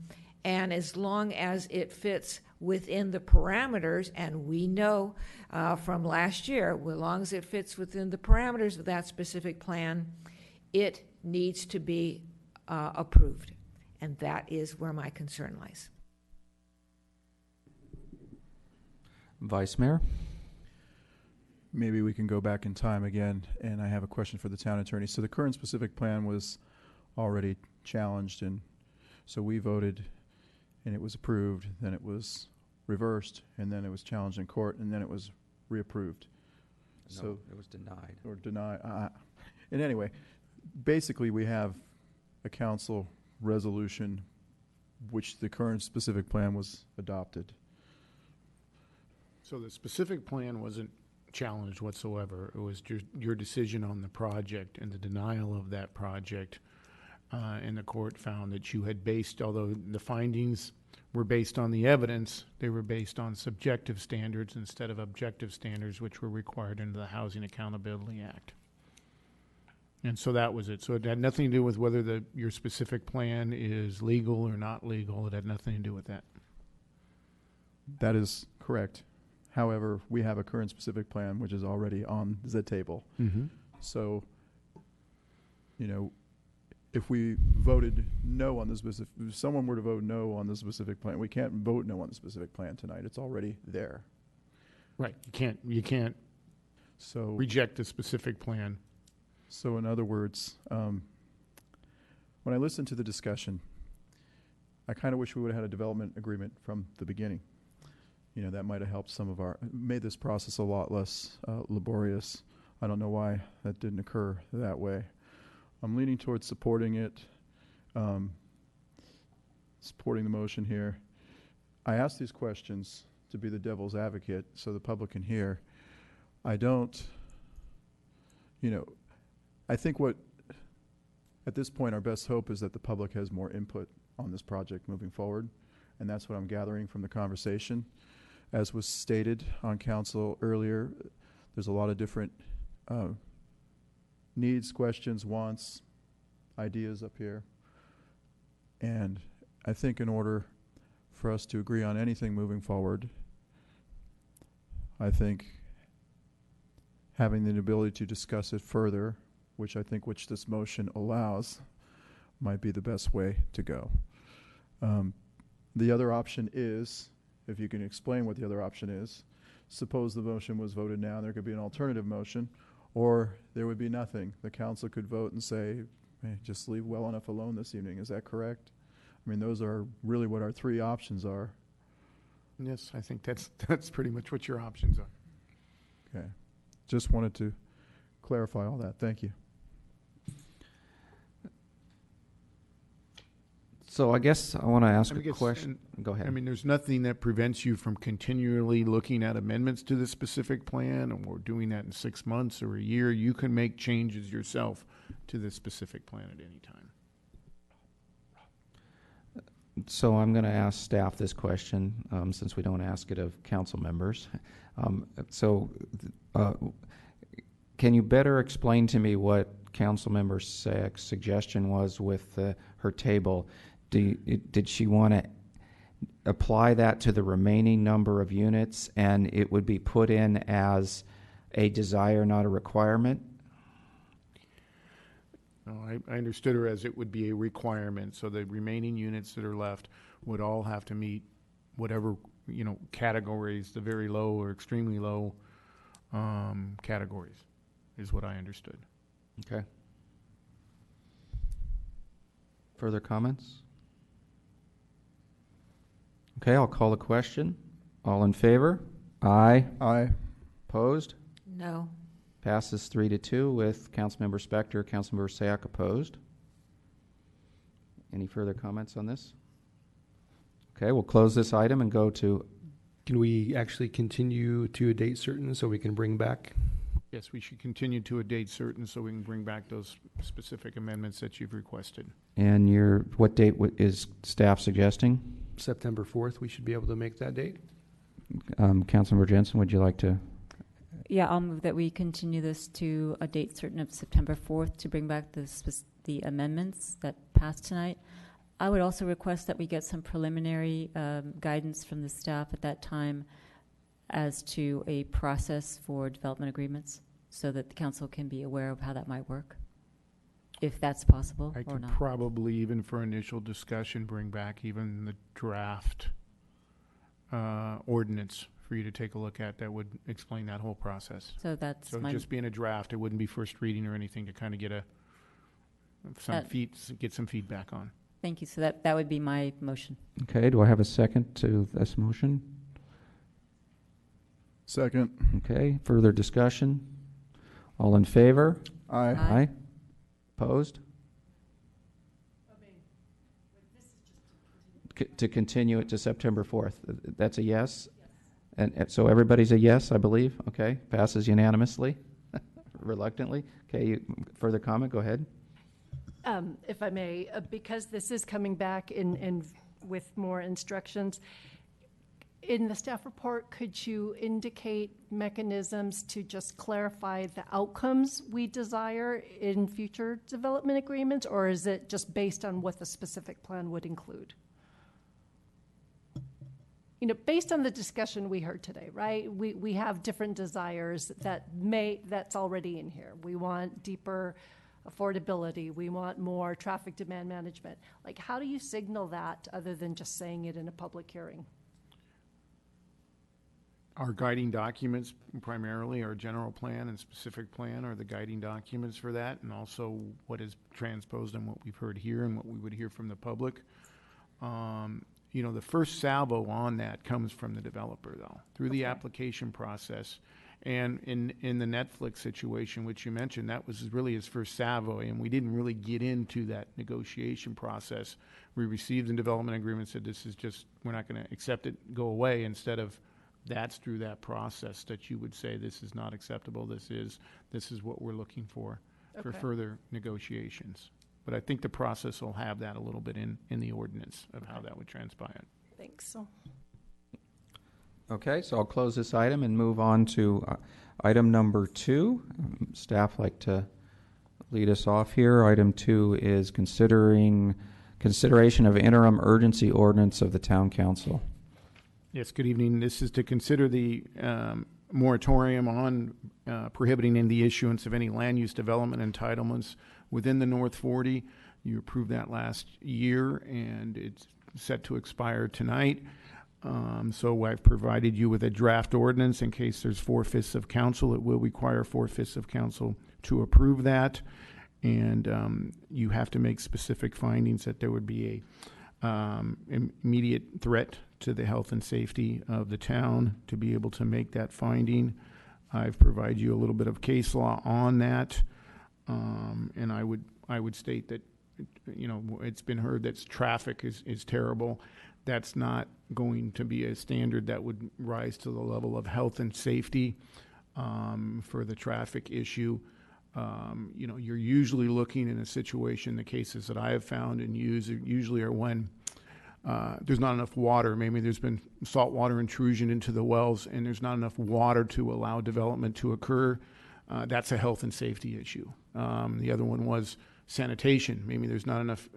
And as long as it fits within the parameters, and we know from last year, as long as it fits within the parameters of that specific plan, it needs to be approved. And that is where my concern lies. Vice Mayor. Maybe we can go back in time again, and I have a question for the town attorney. So the current specific plan was already challenged, and so we voted, and it was approved, then it was reversed, and then it was challenged in court, and then it was reapproved. No, So it was denied. or denied. And anyway, basically we have a council resolution which the current specific plan was adopted. So the specific plan wasn't challenged whatsoever. It was your decision on the project and the denial of that project. And the court found that you had based, although the findings were based on the evidence, they were based on subjective standards instead of objective standards, which were required under the Housing Accountability Act. And so that was it. So it had nothing to do with whether your specific plan is legal or not legal. It had nothing to do with that. That is correct. However, we have a current specific plan which is already on the table. So, you know, if we voted no on the specific, if someone were to vote no on the specific plan, we can't vote no on the specific plan tonight. It's already there. Right, you can't So reject a specific plan. So in other words, when I listened to the discussion, I kind of wish we would have had a development agreement from the beginning. You know, that might have helped made this process a lot less laborious. I don't know why that didn't occur that way. I'm leaning towards supporting it, supporting the motion here. I asked these questions to be the devil's advocate so the public can hear. I don't, you know, I think at this point, our best hope is that the public has more input on this project moving forward, and that's what I'm gathering from the conversation. As was stated on council earlier, there's a lot of different needs, questions, wants, ideas up here. And I think in order for us to agree on anything moving forward, I think having the ability to discuss it further, which this motion allows, might be the best way to go. The other option is, if you can explain what the other option is, suppose the motion was voted down, there could be an alternative motion, or there would be nothing. The council could vote and say, hey, just leave well enough alone this evening. Is that correct? I mean, those are really what our three options are. Yes, I think that's pretty much what your options are. Okay. Just wanted to clarify all that. Thank you. So I guess I want to ask a guess- question. Go ahead. I mean, there's nothing that prevents you from continually looking at amendments to the specific plan, or doing that in 6 months or a year. You can make changes yourself to the specific plan at any time. So I'm going to ask staff this question, since we don't ask it of council members. Can you better explain to me what Councilmember Sack's suggestion was with her table? Did she want to apply that to the remaining number of units, and it would be put in as a desire, not a requirement? No, I understood her as it would be a requirement, so the remaining units that are left would all have to meet whatever, categories, the very low or extremely low categories, is what I understood. Okay. Further comments? Okay, I'll call the question. All in favor? Aye. Aye. Opposed? No. Passes 3-2 with Councilmember Spector, Councilmember Sack opposed. Any further comments on this? Okay, we'll close this item and go to... Can we actually continue to a date certain so we can bring back? Yes, we should continue to a date certain so we can bring back those specific amendments that you've requested. And what date is staff suggesting? September 4th, we should be able to make that date. Councilmember Jensen, would you like to? Yeah, I'll move that we continue this to a date certain of September 4th to bring back the amendments that passed tonight. I would also request that we get some preliminary guidance from the staff at that time as to a process for development agreements so that the council can be aware of how that might work, if that's possible I or could not. probably, even for initial discussion, bring back even the draft ordinance for you to take a look at that would explain that whole process. So that's So my just being a draft, it wouldn't be first reading or anything, to kind of get some feedback on. thank you. So that would be my motion. Okay, do I have a second to this motion? Second. Okay, further discussion? All in favor? Aye. Aye. Opposed? To continue it to September 4th. That's a yes? And so everybody's a yes, I believe? Okay, passes unanimously, reluctantly. Okay, further comment? Go ahead. If I may, because this is coming back in with more instructions, in the staff report, could you indicate mechanisms to just clarify the outcomes we desire in future development agreements, or is it just based on what the specific plan would include? based on the discussion we heard today, right? We have different desires that's already in here. We want deeper affordability. We want more traffic demand management. Like, how do you signal that other than just saying it in a public hearing? Our guiding documents, primarily our general plan and specific plan, are the guiding documents for that, and also what is transposed and what we've heard here and what we would hear from the public. The first salvo on that comes from the developer, though, through the application process. And in the Netflix situation, which you mentioned, that was really his first salvo, and we didn't really get into that negotiation process. We received the development agreement, said this is just, we're not going to accept it, go away, instead of that's through that process that you would say this is not acceptable, this is what we're looking for further negotiations. But I think the process will have that a little bit in the ordinance of how that would transpire. Thanks. Okay, so I'll close this item and move on to item number 2. Staff like to lead us off here. Item 2 is consideration of interim urgency ordinance of the town council. Yes, good evening. This is to consider the moratorium on prohibiting the issuance of any land use development entitlements within the North 40. You approved that last year, and it's set to expire tonight. So I've provided you with a draft ordinance in case there's 4/5 of council. It will require 4/5 of council to approve that. And you have to make specific findings that there would be a immediate threat to the health and safety of the town to be able to make that finding. I've provided you a little bit of case law on that. And I would state that, it's been heard that traffic is terrible. That's not going to be a standard that would rise to the level of health and safety for the traffic issue. You're usually looking in a situation, the cases that I have found and used usually are when there's not enough water. Maybe there's been saltwater intrusion into the wells and there's not enough water to allow development to occur. That's a health and safety issue. The other one was sanitation. Maybe there's not enough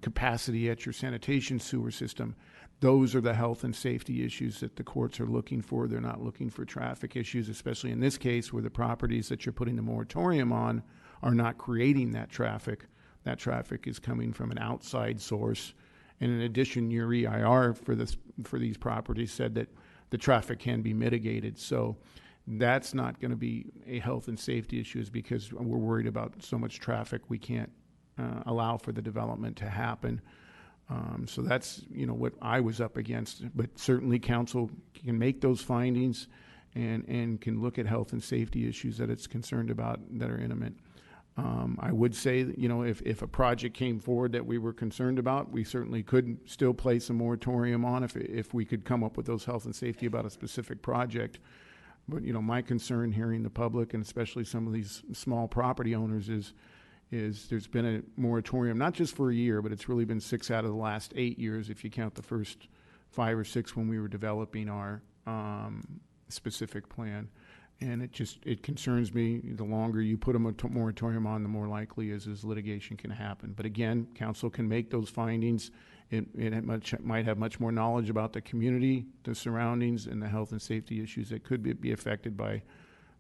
capacity at your sanitation sewer system. Those are the health and safety issues that the courts are looking for. They're not looking for traffic issues, especially in this case where the properties that you're putting the moratorium on are not creating that traffic. That traffic is coming from an outside source. And in addition, your EIR for these properties said that the traffic can be mitigated. So that's not going to be a health and safety issue, is because we're worried about so much traffic we can't allow for the development to happen. So that's what I was up against. But certainly council can make those findings and can look at health and safety issues that it's concerned about that are imminent. I would say that, if a project came forward that we were concerned about, we certainly could still place a moratorium on if we could come up with those health and safety about a specific project. But, my concern hearing the public and especially some of these small property owners is there's been a moratorium, not just for a year, but it's really been 6 out of the last 8 years if you count the first 5 or 6 when we were developing our specific plan. And it concerns me. The longer you put a moratorium on, the more likely is litigation can happen. But again, council can make those findings. It might have much more knowledge about the community, the surroundings, and the health and safety issues that could be affected by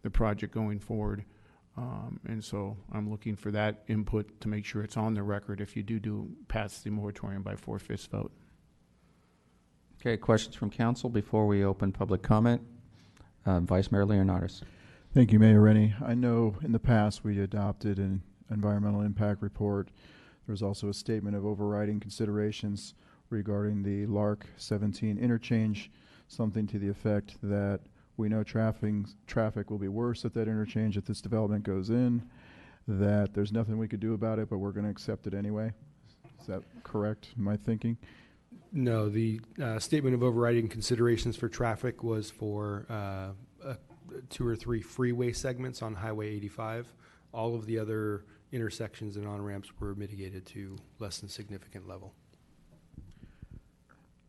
the project going forward. And so I'm looking for that input to make sure it's on the record if you do pass the moratorium by 4/5 vote. Okay, questions from council before we open public comment? Vice Mayor Leonardis. Thank you, Mayor Rennie. I know in the past we adopted an environmental impact report. There was also a statement of overriding considerations regarding the LARC 17 interchange, something to the effect that we know traffic will be worse at that interchange if this development goes in, that there's nothing we could do about it, but we're going to accept it anyway. Is that correct in my thinking? No, the statement of overriding considerations for traffic was for 2 or 3 freeway segments on Highway 85. All of the other intersections and on-ramps were mitigated to less than significant level.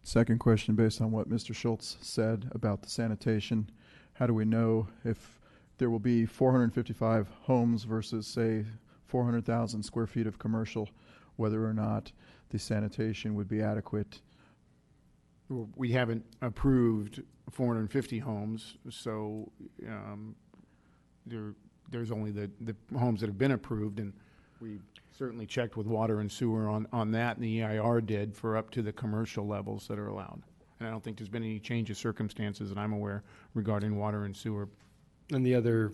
Second question, based on what Mr. Schultz said about the sanitation, how do we know if there will be 455 homes versus, say, 400,000 square feet of commercial, whether or not the sanitation would be adequate we haven't approved 450 homes, so there's only the homes that have been approved, and we certainly checked with water and sewer on that, and the EIR did for up to the commercial levels that are allowed. And I don't think there's been any change of circumstances that I'm aware regarding water and sewer. And the other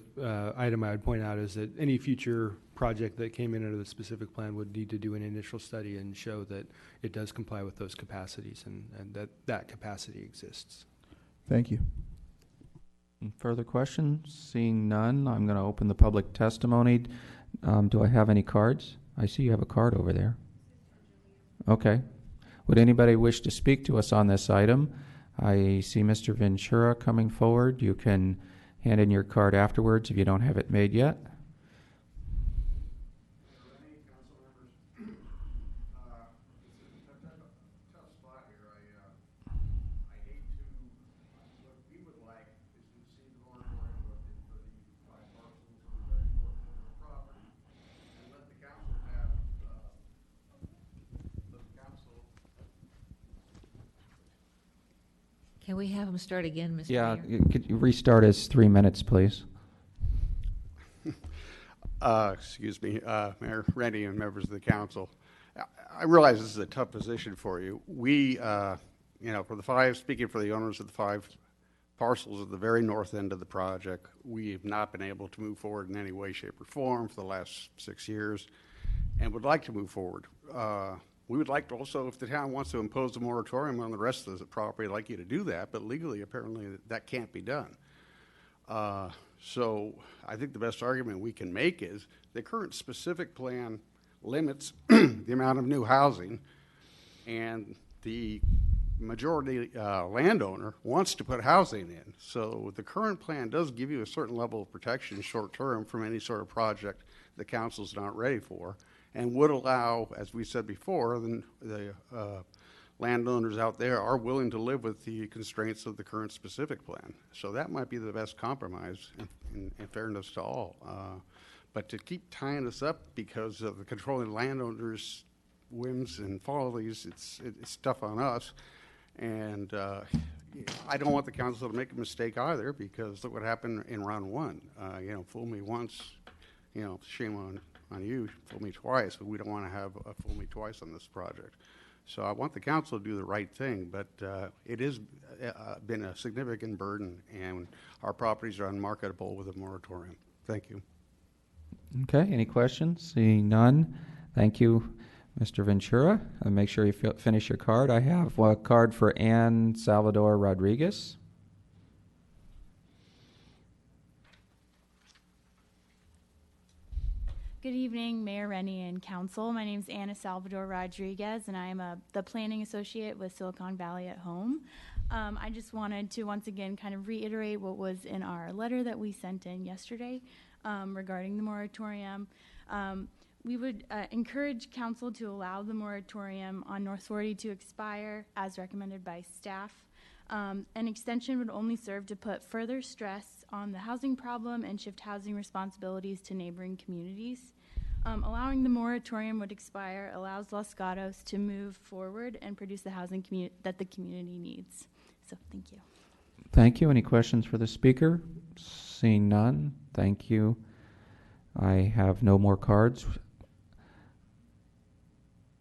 item I would point out is that any future project that came in under the specific plan would need to do an initial study and show that it does comply with those capacities and that capacity exists. Thank you. Further questions? Seeing none, I'm going to open the public testimony. Do I have any cards? I see you have a card over there. Okay. Would anybody wish to speak to us on this item? I see Mr. Ventura coming forward. You can hand in your card afterwards if you don't have it made yet. Can we have him start again, Mr. Yeah, Mayor? could you restart us 3 minutes, please? Excuse me, Mayor Rennie and members of the council. I realize this is a tough position for you. We, for the five, speaking for the owners of the 5 parcels at the very north end of the project, we have not been able to move forward in any way, shape, or form for the last 6 years and would like to move forward. We would like to also, if the town wants to impose a moratorium on the rest of the property, I'd like you to do that, but legally, apparently, that can't be done. So I think the best argument we can make is the current specific plan limits the amount of new housing, and the majority landowner wants to put housing in. So the current plan does give you a certain level of protection short term from any sort of project the council's not ready for, and would allow, as we said before, the landowners out there are willing to live with the constraints of the current specific plan. So that might be the best compromise in fairness to all. But to keep tying us up because of the controlling landowners' whims and follies, it's tough on us. And I don't want the council to make a mistake either, because look what happened in round 1. Fool me once, shame on you, fool me twice, but we don't want to have a fool me twice on this project. So I want the council to do the right thing, but it has been a significant burden, and our properties are unmarketable with a moratorium. Thank you. Okay, any questions? Seeing none, thank you, Mr. Ventura. Make sure you finish your card. I have a card for Ann Salvador Rodriguez. Good evening, Mayor Rennie and Council. My name is Anna Salvador Rodriguez, and I am the Planning Associate with Silicon Valley at Home. I just wanted to once again kind of reiterate what was in our letter that we sent in yesterday regarding the moratorium. We would encourage Council to allow the moratorium on North 40 to expire as recommended by staff. An extension would only serve to put further stress on the housing problem and shift housing responsibilities to neighboring communities. Allowing the moratorium would expire allows Los Gatos to move forward and produce the housing that the community needs. So thank you. Thank you. Any questions for the speaker? Seeing none, thank you. I have no more cards.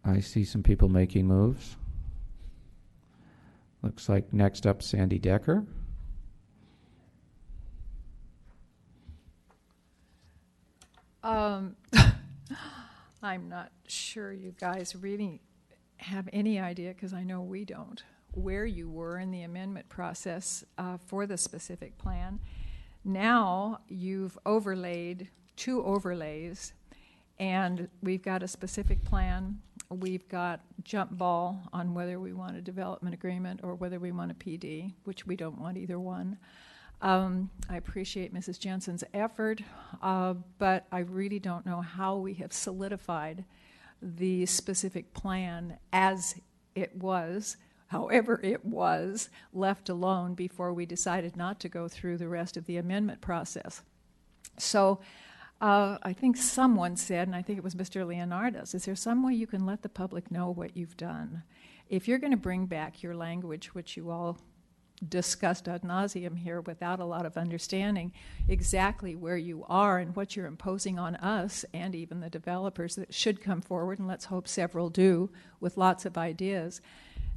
I see some people making moves. Looks like next up, Sandy Decker. I'm not sure you guys really have any idea, because I know we don't, where you were in the amendment process for the specific plan. Now you've overlaid 2 overlays, and we've got a specific plan. We've got jump ball on whether we want a development agreement or whether we want a PD, which we don't want either one. I appreciate Mrs. Jensen's effort, but I really don't know how we have solidified the specific plan as it was, however it was, left alone before we decided not to go through the rest of the amendment process. So I think someone said, and I think it was Mr. Leonardo's, is there some way you can let the public know what you've done? if you're going to bring back your language, which you all discussed ad nauseum here without a lot of understanding exactly where you are and what you're imposing on us and even the developers that should come forward, and let's hope several do, with lots of ideas.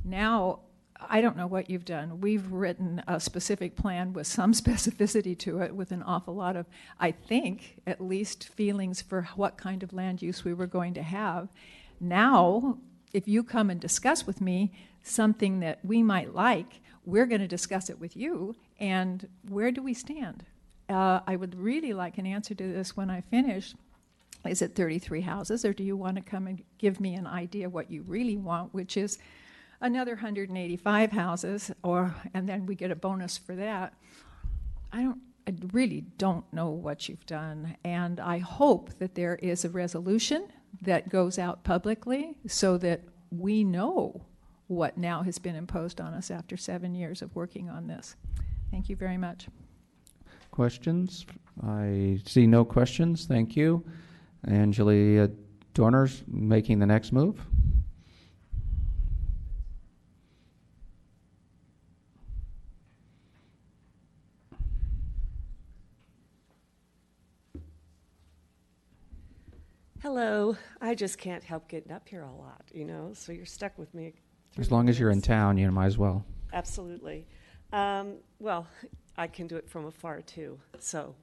Now, I don't know what you've done. We've written a specific plan with some specificity to it, with an awful lot of, I think, at least feelings for what kind of land use we were going to have. Now, if you come and discuss with me something that we might like, we're going to discuss it with you, and where do we stand? I would really like an answer to this when I finish. Is it 33 houses, or do you want to come and give me an idea what you really want, which is another 185 houses, and then we get a bonus for that? I really don't know what you've done, and I hope that there is a resolution that goes out publicly so that we know what now has been imposed on us after 7 years of working on this. Thank you very much. Questions? I see no questions. Thank you. Angelia Dorner's making the next move. Hello. I just can't help getting up here a lot, so you're stuck with me. As long as you're in town, you might as well. Absolutely. Well, I can do it from afar too, so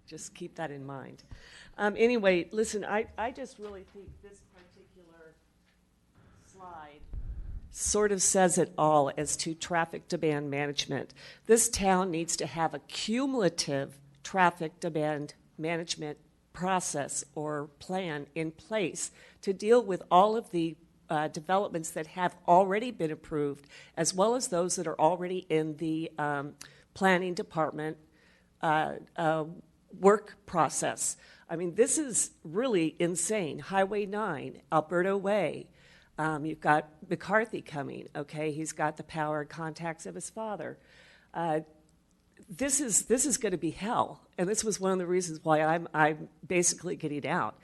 just keep that in mind. Anyway, listen, I just really think this particular slide sort of says it all as to traffic demand management. This town needs to have a cumulative traffic demand management process or plan in place to deal with all of the developments that have already been approved, as well as those that are already in the planning department work process. I mean, this is really insane. Highway 9, Alberta Way. You've got McCarthy coming, okay? He's got the power and contacts of his father. This is going to be hell, and this was one of the reasons why I'm basically getting out,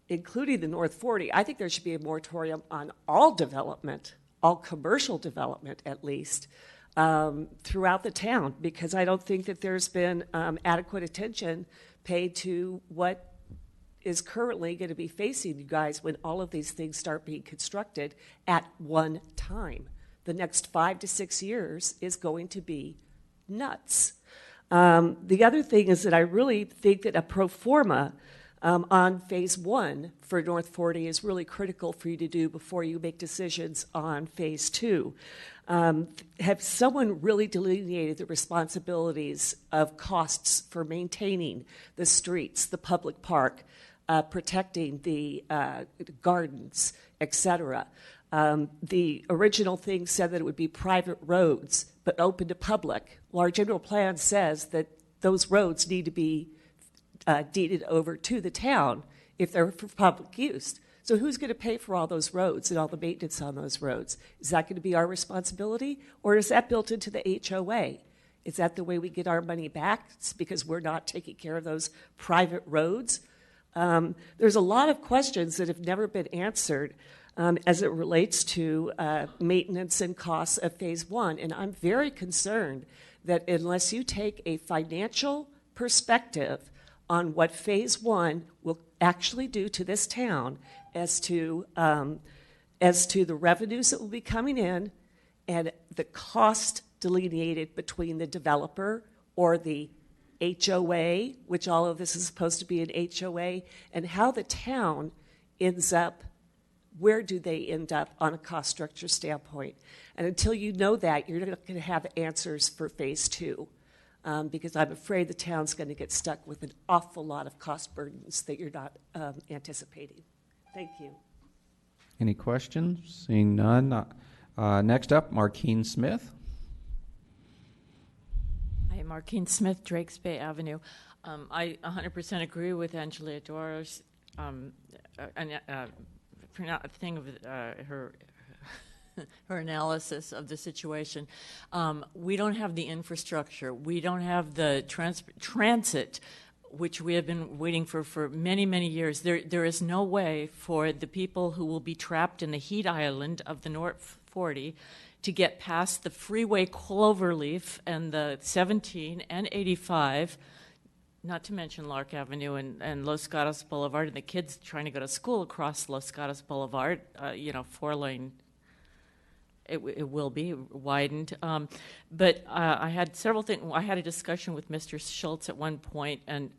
including the North 40. I think there should be a moratorium on all development, all commercial development at least, throughout the town, because I don't think that there's been adequate attention paid to what is currently going to be facing you guys when all of these things start being constructed at one time. The next 5 to 6 years is going to be nuts. The other thing is that I really think that a pro forma on phase 1 for North 40 is really critical for you to do before you make decisions on phase 2. Have someone really delineated the responsibilities of costs for maintaining the streets, the public park, protecting the gardens, etc.? The original thing said that it would be private roads, but open to public. Well, our general plan says that those roads need to be deeded over to the town if they're for public use. So who's going to pay for all those roads and all the maintenance on those roads? Is that going to be our responsibility, or is that built into the HOA? Is that the way we get our money back? It's because we're not taking care of those private roads? There's a lot of questions that have never been answered as it relates to maintenance and costs of phase 1. And I'm very concerned that unless you take a financial perspective on what phase 1 will actually do to this town as to the revenues that will be coming in and the cost delineated between the developer or the HOA, which all of this is supposed to be an HOA, and how the town ends up, where do they end up on a cost structure standpoint? And until you know that, you're not going to have answers for phase 2, because I'm afraid the town's going to get stuck with an awful lot of cost burdens that you're not anticipating. Thank you. Any questions? Seeing none. Next up, Markeen Smith. Hi, Markeen Smith, Drakes Bay Avenue. I 100% agree with Angelia Dorner's thing of her analysis of the situation. We don't have the infrastructure. We don't have the transit which we have been waiting for many, many years. There is no way for the people who will be trapped in the heat island of the North 40 to get past the freeway Cloverleaf and the 17 and 85, not to mention Lark Avenue and Los Gatos Boulevard, and the kids trying to go to school across Los Gatos Boulevard, 4-lane. It will be widened. But I had several things. I had a discussion with Mr. Schultz at one point, and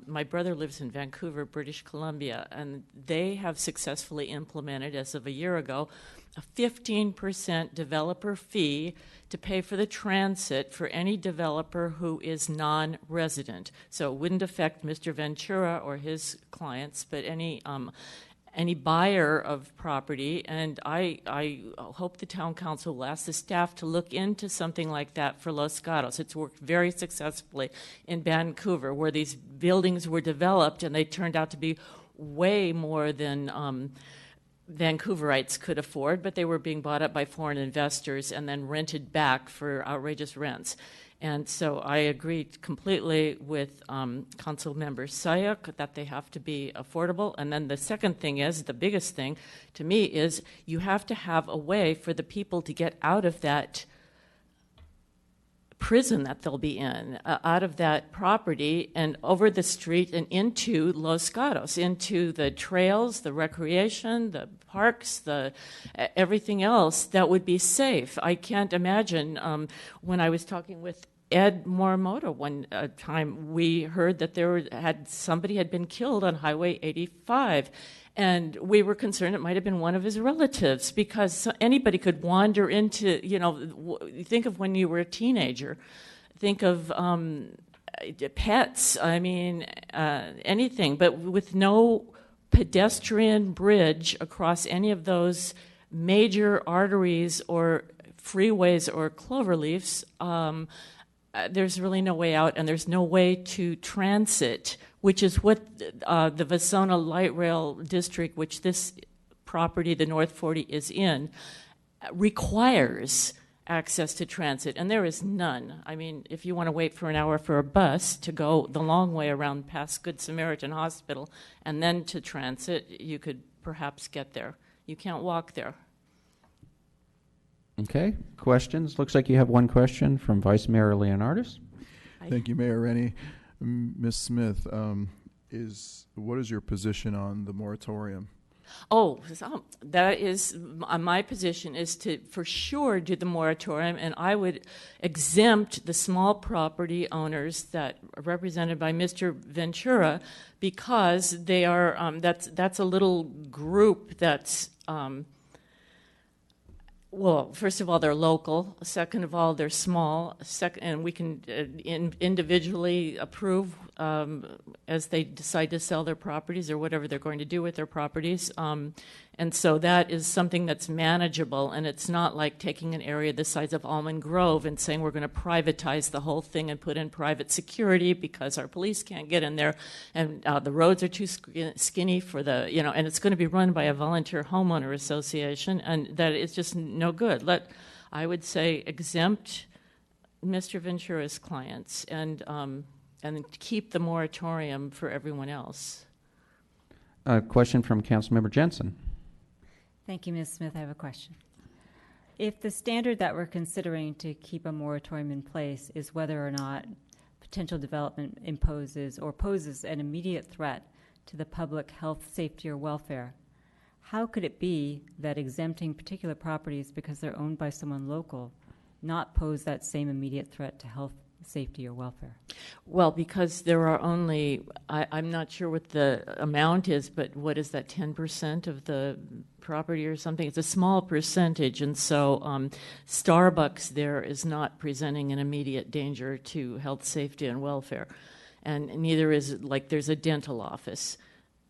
my brother lives in Vancouver, British Columbia, and they have successfully implemented, as of a year ago, a 15% developer fee to pay for the transit for any developer who is non-resident. So it wouldn't affect Mr. Ventura or his clients, but any buyer of property, and I hope the town council will ask the staff to look into something like that for Los Gatos. It's worked very successfully in Vancouver, where these buildings were developed and they turned out to be way more than Vancouverites could afford, but they were being bought up by foreign investors and then rented back for outrageous rents. And so I agree completely with Council Member Sayek that they have to be affordable. And then the second thing is, the biggest thing to me is, you have to have a way for the people to get out of that prison that they'll be in, out of that property and over the street and into Los Gatos, into the trails, the recreation, the parks, the everything else that would be safe. I can't imagine, when I was talking with Ed Morimoto one time, we heard that somebody had been killed on Highway 85. And we were concerned it might have been one of his relatives, because anybody could wander into, think of when you were a teenager. Think of pets, anything. But with no pedestrian bridge across any of those major arteries or freeways or cloverleafs, there's really no way out, and there's no way to transit, which is what the Vasona Light Rail District, which this property, the North 40, is in, requires access to transit, and there is none. I mean, if you want to wait for an hour for a bus to go the long way around past Good Samaritan Hospital and then to transit, you could perhaps get there. You can't walk there. Okay, questions? Looks like you have one question from Vice Mayor Leonardis. Thank you, Mayor Rennie. Ms. Smith, what is your position on the moratorium? That is, my position is to, for sure, do the moratorium, and I would exempt the small property owners that are represented by Mr. Ventura, because they are, that's a little group that's, well, first of all, they're local. Second of all, they're small. And we can individually approve as they decide to sell their properties or whatever they're going to do with their properties. And so that is something that's manageable, and it's not like taking an area the size of Almond Grove and saying we're going to privatize the whole thing and put in private security because our police can't get in there, and the roads are too skinny for the, and it's going to be run by a volunteer homeowner association, and that is just no good. I would say exempt Mr. Ventura's clients and keep the moratorium for everyone else. A question from Councilmember Jensen. Thank you, Ms. Smith. I have a question. If the standard that we're considering to keep a moratorium in place is whether or not potential development imposes or poses an immediate threat to the public health, safety, or welfare, how could it be that exempting particular properties because they're owned by someone local not pose that same immediate threat to health, safety, or welfare? Well, because there are only, I'm not sure what the amount is, but what is that, 10% of the property or something? It's a small percentage, and so Starbucks there is not presenting an immediate danger to health, safety, and welfare. And neither is, there's a dental office.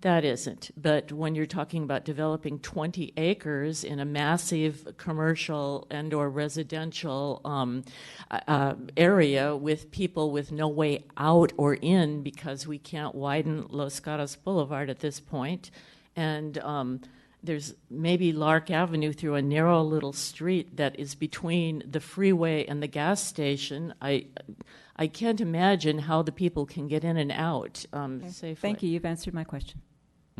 That isn't. But when you're talking about developing 20 acres in a massive commercial and or residential area with people with no way out or in because we can't widen Los Gatos Boulevard at this point, and there's maybe Lark Avenue through a narrow little street that is between the freeway and the gas station. I can't imagine how the people can get in and out safely. Thank you. You've answered my question.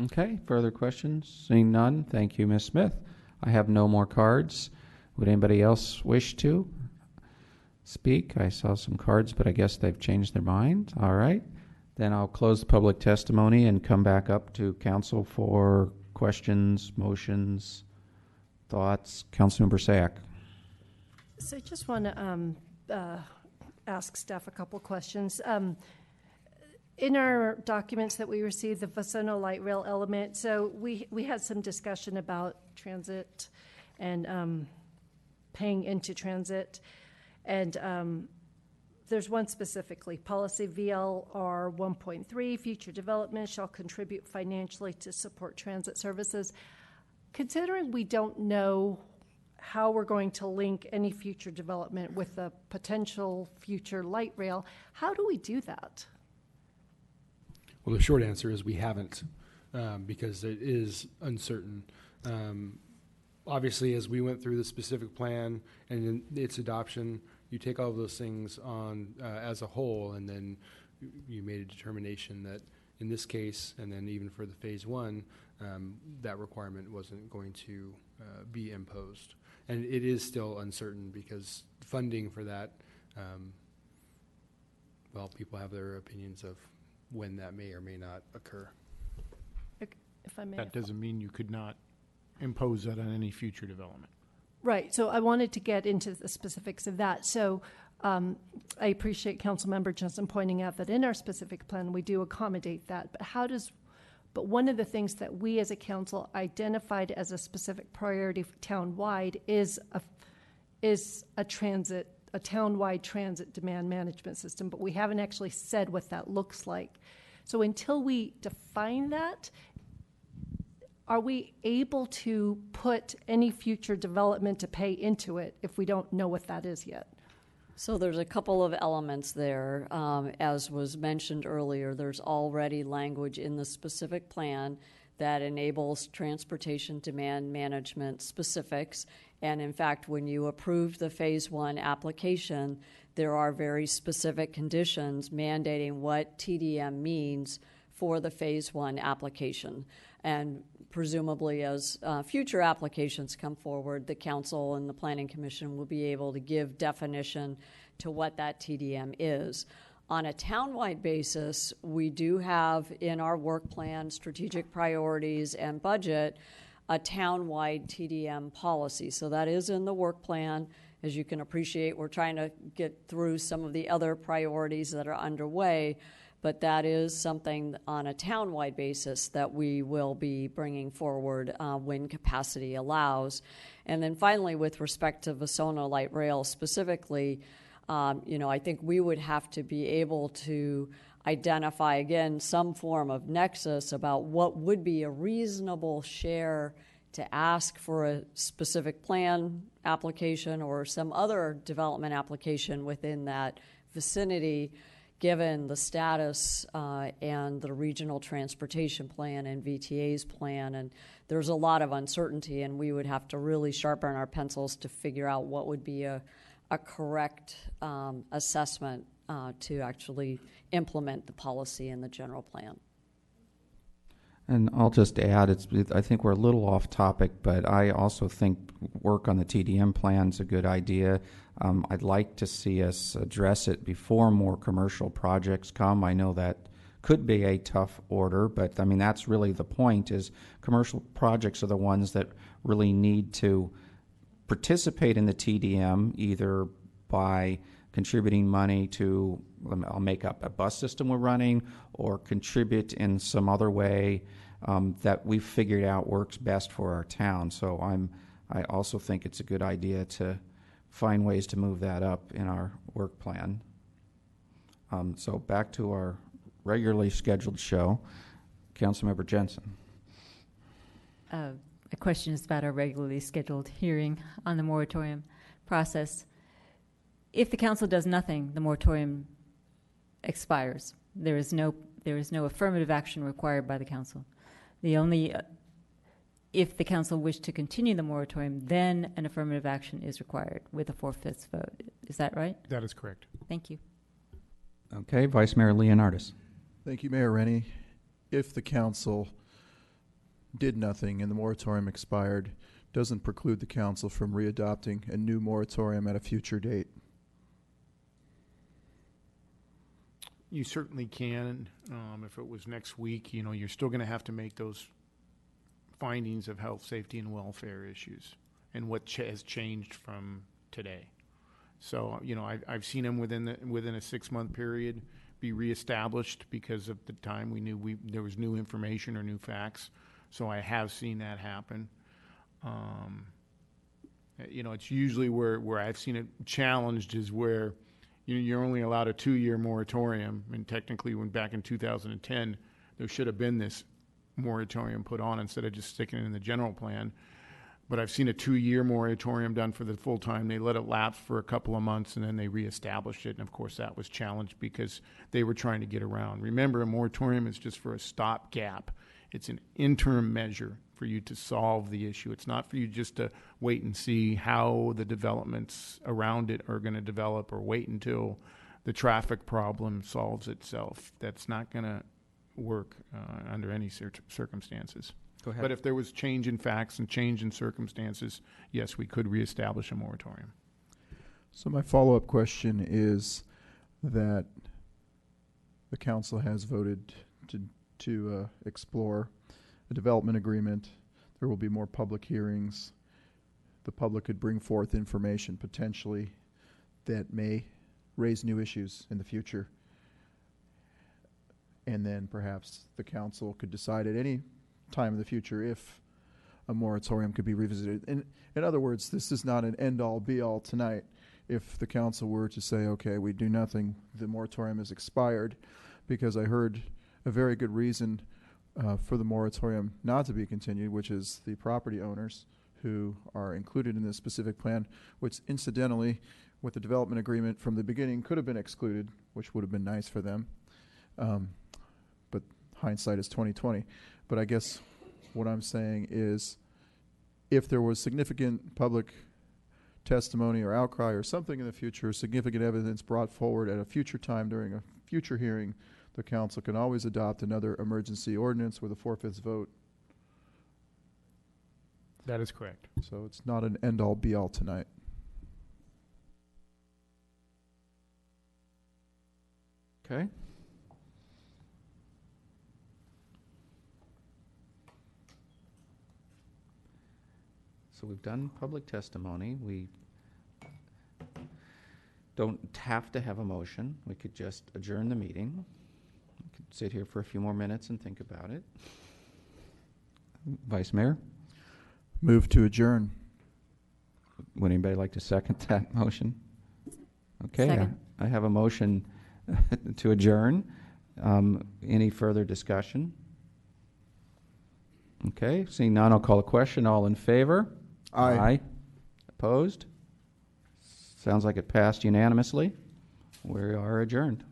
Okay, further questions? Seeing none, thank you, Ms. Smith. I have no more cards. Would anybody else wish to speak? I saw some cards, but I guess they've changed their mind. All right. Then I'll close the public testimony and come back up to council for questions, motions, thoughts. Councilmember Sack. So I just want to ask staff a couple questions. In our documents that we received, the Vasono light rail element, so we had some discussion about transit and paying into transit. And there's one specifically, policy VLR 1.3, future development shall contribute financially to support transit services. Considering we don't know how we're going to link any future development with a potential future light rail, how do we do that? Well, the short answer is we haven't, because it is uncertain. Obviously, as we went through the specific plan and in its adoption, you take all of those things on as a whole, and then you made a determination that in this case, and then even for the phase one, that requirement wasn't going to be imposed. And it is still uncertain because funding for that, well, people have their opinions of when that may or may not occur. If I may. That doesn't mean you could not impose that on any future development. Right. So I wanted to get into the specifics of that. So I appreciate Councilmember Jensen pointing out that in our specific plan we do accommodate that. But one of the things that we as a council identified as a specific priority town-wide is a town-wide transit demand management system, but we haven't actually said what that looks like. So until we define that, are we able to put any future development to pay into it if we don't know what that is yet? So there's a couple of elements there. As was mentioned earlier, there's already language in the specific plan that enables transportation demand management specifics. And in fact, when you approved the phase one application, there are very specific conditions mandating what TDM means for the phase one application. And presumably as future applications come forward, the council and the planning commission will be able to give definition to what that TDM is. On a townwide basis, we do have in our work plan, strategic priorities, and budget a townwide TDM policy. So that is in the work plan. As you can appreciate, we're trying to get through some of the other priorities that are underway, but that is something on a townwide basis that we will be bringing forward when capacity allows. And then finally, with respect to Vasono Light Rail specifically, I think we would have to be able to identify, again, some form of nexus about what would be a reasonable share to ask for a specific plan application or some other development application within that vicinity, given the status and the regional transportation plan and VTA's plan. And there's a lot of uncertainty, and we would have to really sharpen our pencils to figure out what would be a correct assessment to actually implement the policy in the general plan. And I'll just add, I think we're a little off topic, but I also think work on the TDM plan is a good idea. I'd like to see us address it before more commercial projects come. I know that could be a tough order, but I mean, that's really the point, is commercial projects are the ones that really need to participate in the TDM, either by contributing money to, I'll make up a bus system we're running, or contribute in some other way that we've figured out works best for our town. So I also think it's a good idea to find ways to move that up in our work plan. So back to our regularly scheduled show. Councilmember Jensen. A question is about our regularly scheduled hearing on the moratorium process. If the council does nothing, the moratorium expires. There is no affirmative action required by the council. The only if the council wished to continue the moratorium, then an affirmative action is required with a 4/5 vote. Is that right? That is correct. Thank you. Okay, Vice Mayor Leonardis. Thank you, Mayor Rennie. If the council did nothing and the moratorium expired, doesn't preclude the council from readopting a new moratorium at a future date. You certainly can. If it was next week, you're still going to have to make those findings of health, safety, and welfare issues and what has changed from today. So, I've seen them within a 6-month period be reestablished because of the time we knew there was new information or new facts. So I have seen that happen. It's usually where I've seen it challenged is where you're only allowed a 2-year moratorium, and technically when back in 2010 there should have been this moratorium put on instead of just sticking it in the general plan. But I've seen a 2-year moratorium done for the full time. They let it lapse for a couple of months and then they reestablished it, and of course that was challenged because they were trying to get around. Remember, a moratorium is just for a stopgap. It's an interim measure for you to solve the issue. It's not for you just to wait and see how the developments around it are going to develop, or wait until the traffic problem solves itself. That's not going to work under any circumstances. Go ahead. But if there was change in facts and change in circumstances, yes, we could reestablish a moratorium. So my follow-up question is that the council has voted to explore a development agreement. There will be more public hearings. The public could bring forth information potentially that may raise new issues in the future. And then perhaps the council could decide at any time in the future if a moratorium could be revisited. In other words, this is not an end-all, be-all tonight. If the council were to say, okay, we do nothing, the moratorium is expired, because I heard a very good reason for the moratorium not to be continued, which is the property owners who are included in this specific plan, which incidentally, with the development agreement from the beginning, could have been excluded, which would have been nice for them. But hindsight is 20/20. But I guess what I'm saying is, if there was significant public testimony or outcry or something in the future, significant evidence brought forward at a future time during a future hearing, the council can always adopt another emergency ordinance with a 4/5 vote. That is correct. So it's not an end-all, be-all tonight. Okay. So we've done public testimony. We don't have to have a motion. We could just adjourn the meeting. We could sit here for a few more minutes and think about it. Vice Mayor? Move to adjourn. Would anybody like to second that motion? Okay, Second. I have a motion to adjourn. Any further discussion? Okay, seeing none, I'll call a question. All in favor? Aye. Opposed? Sounds like it passed unanimously. We are adjourned.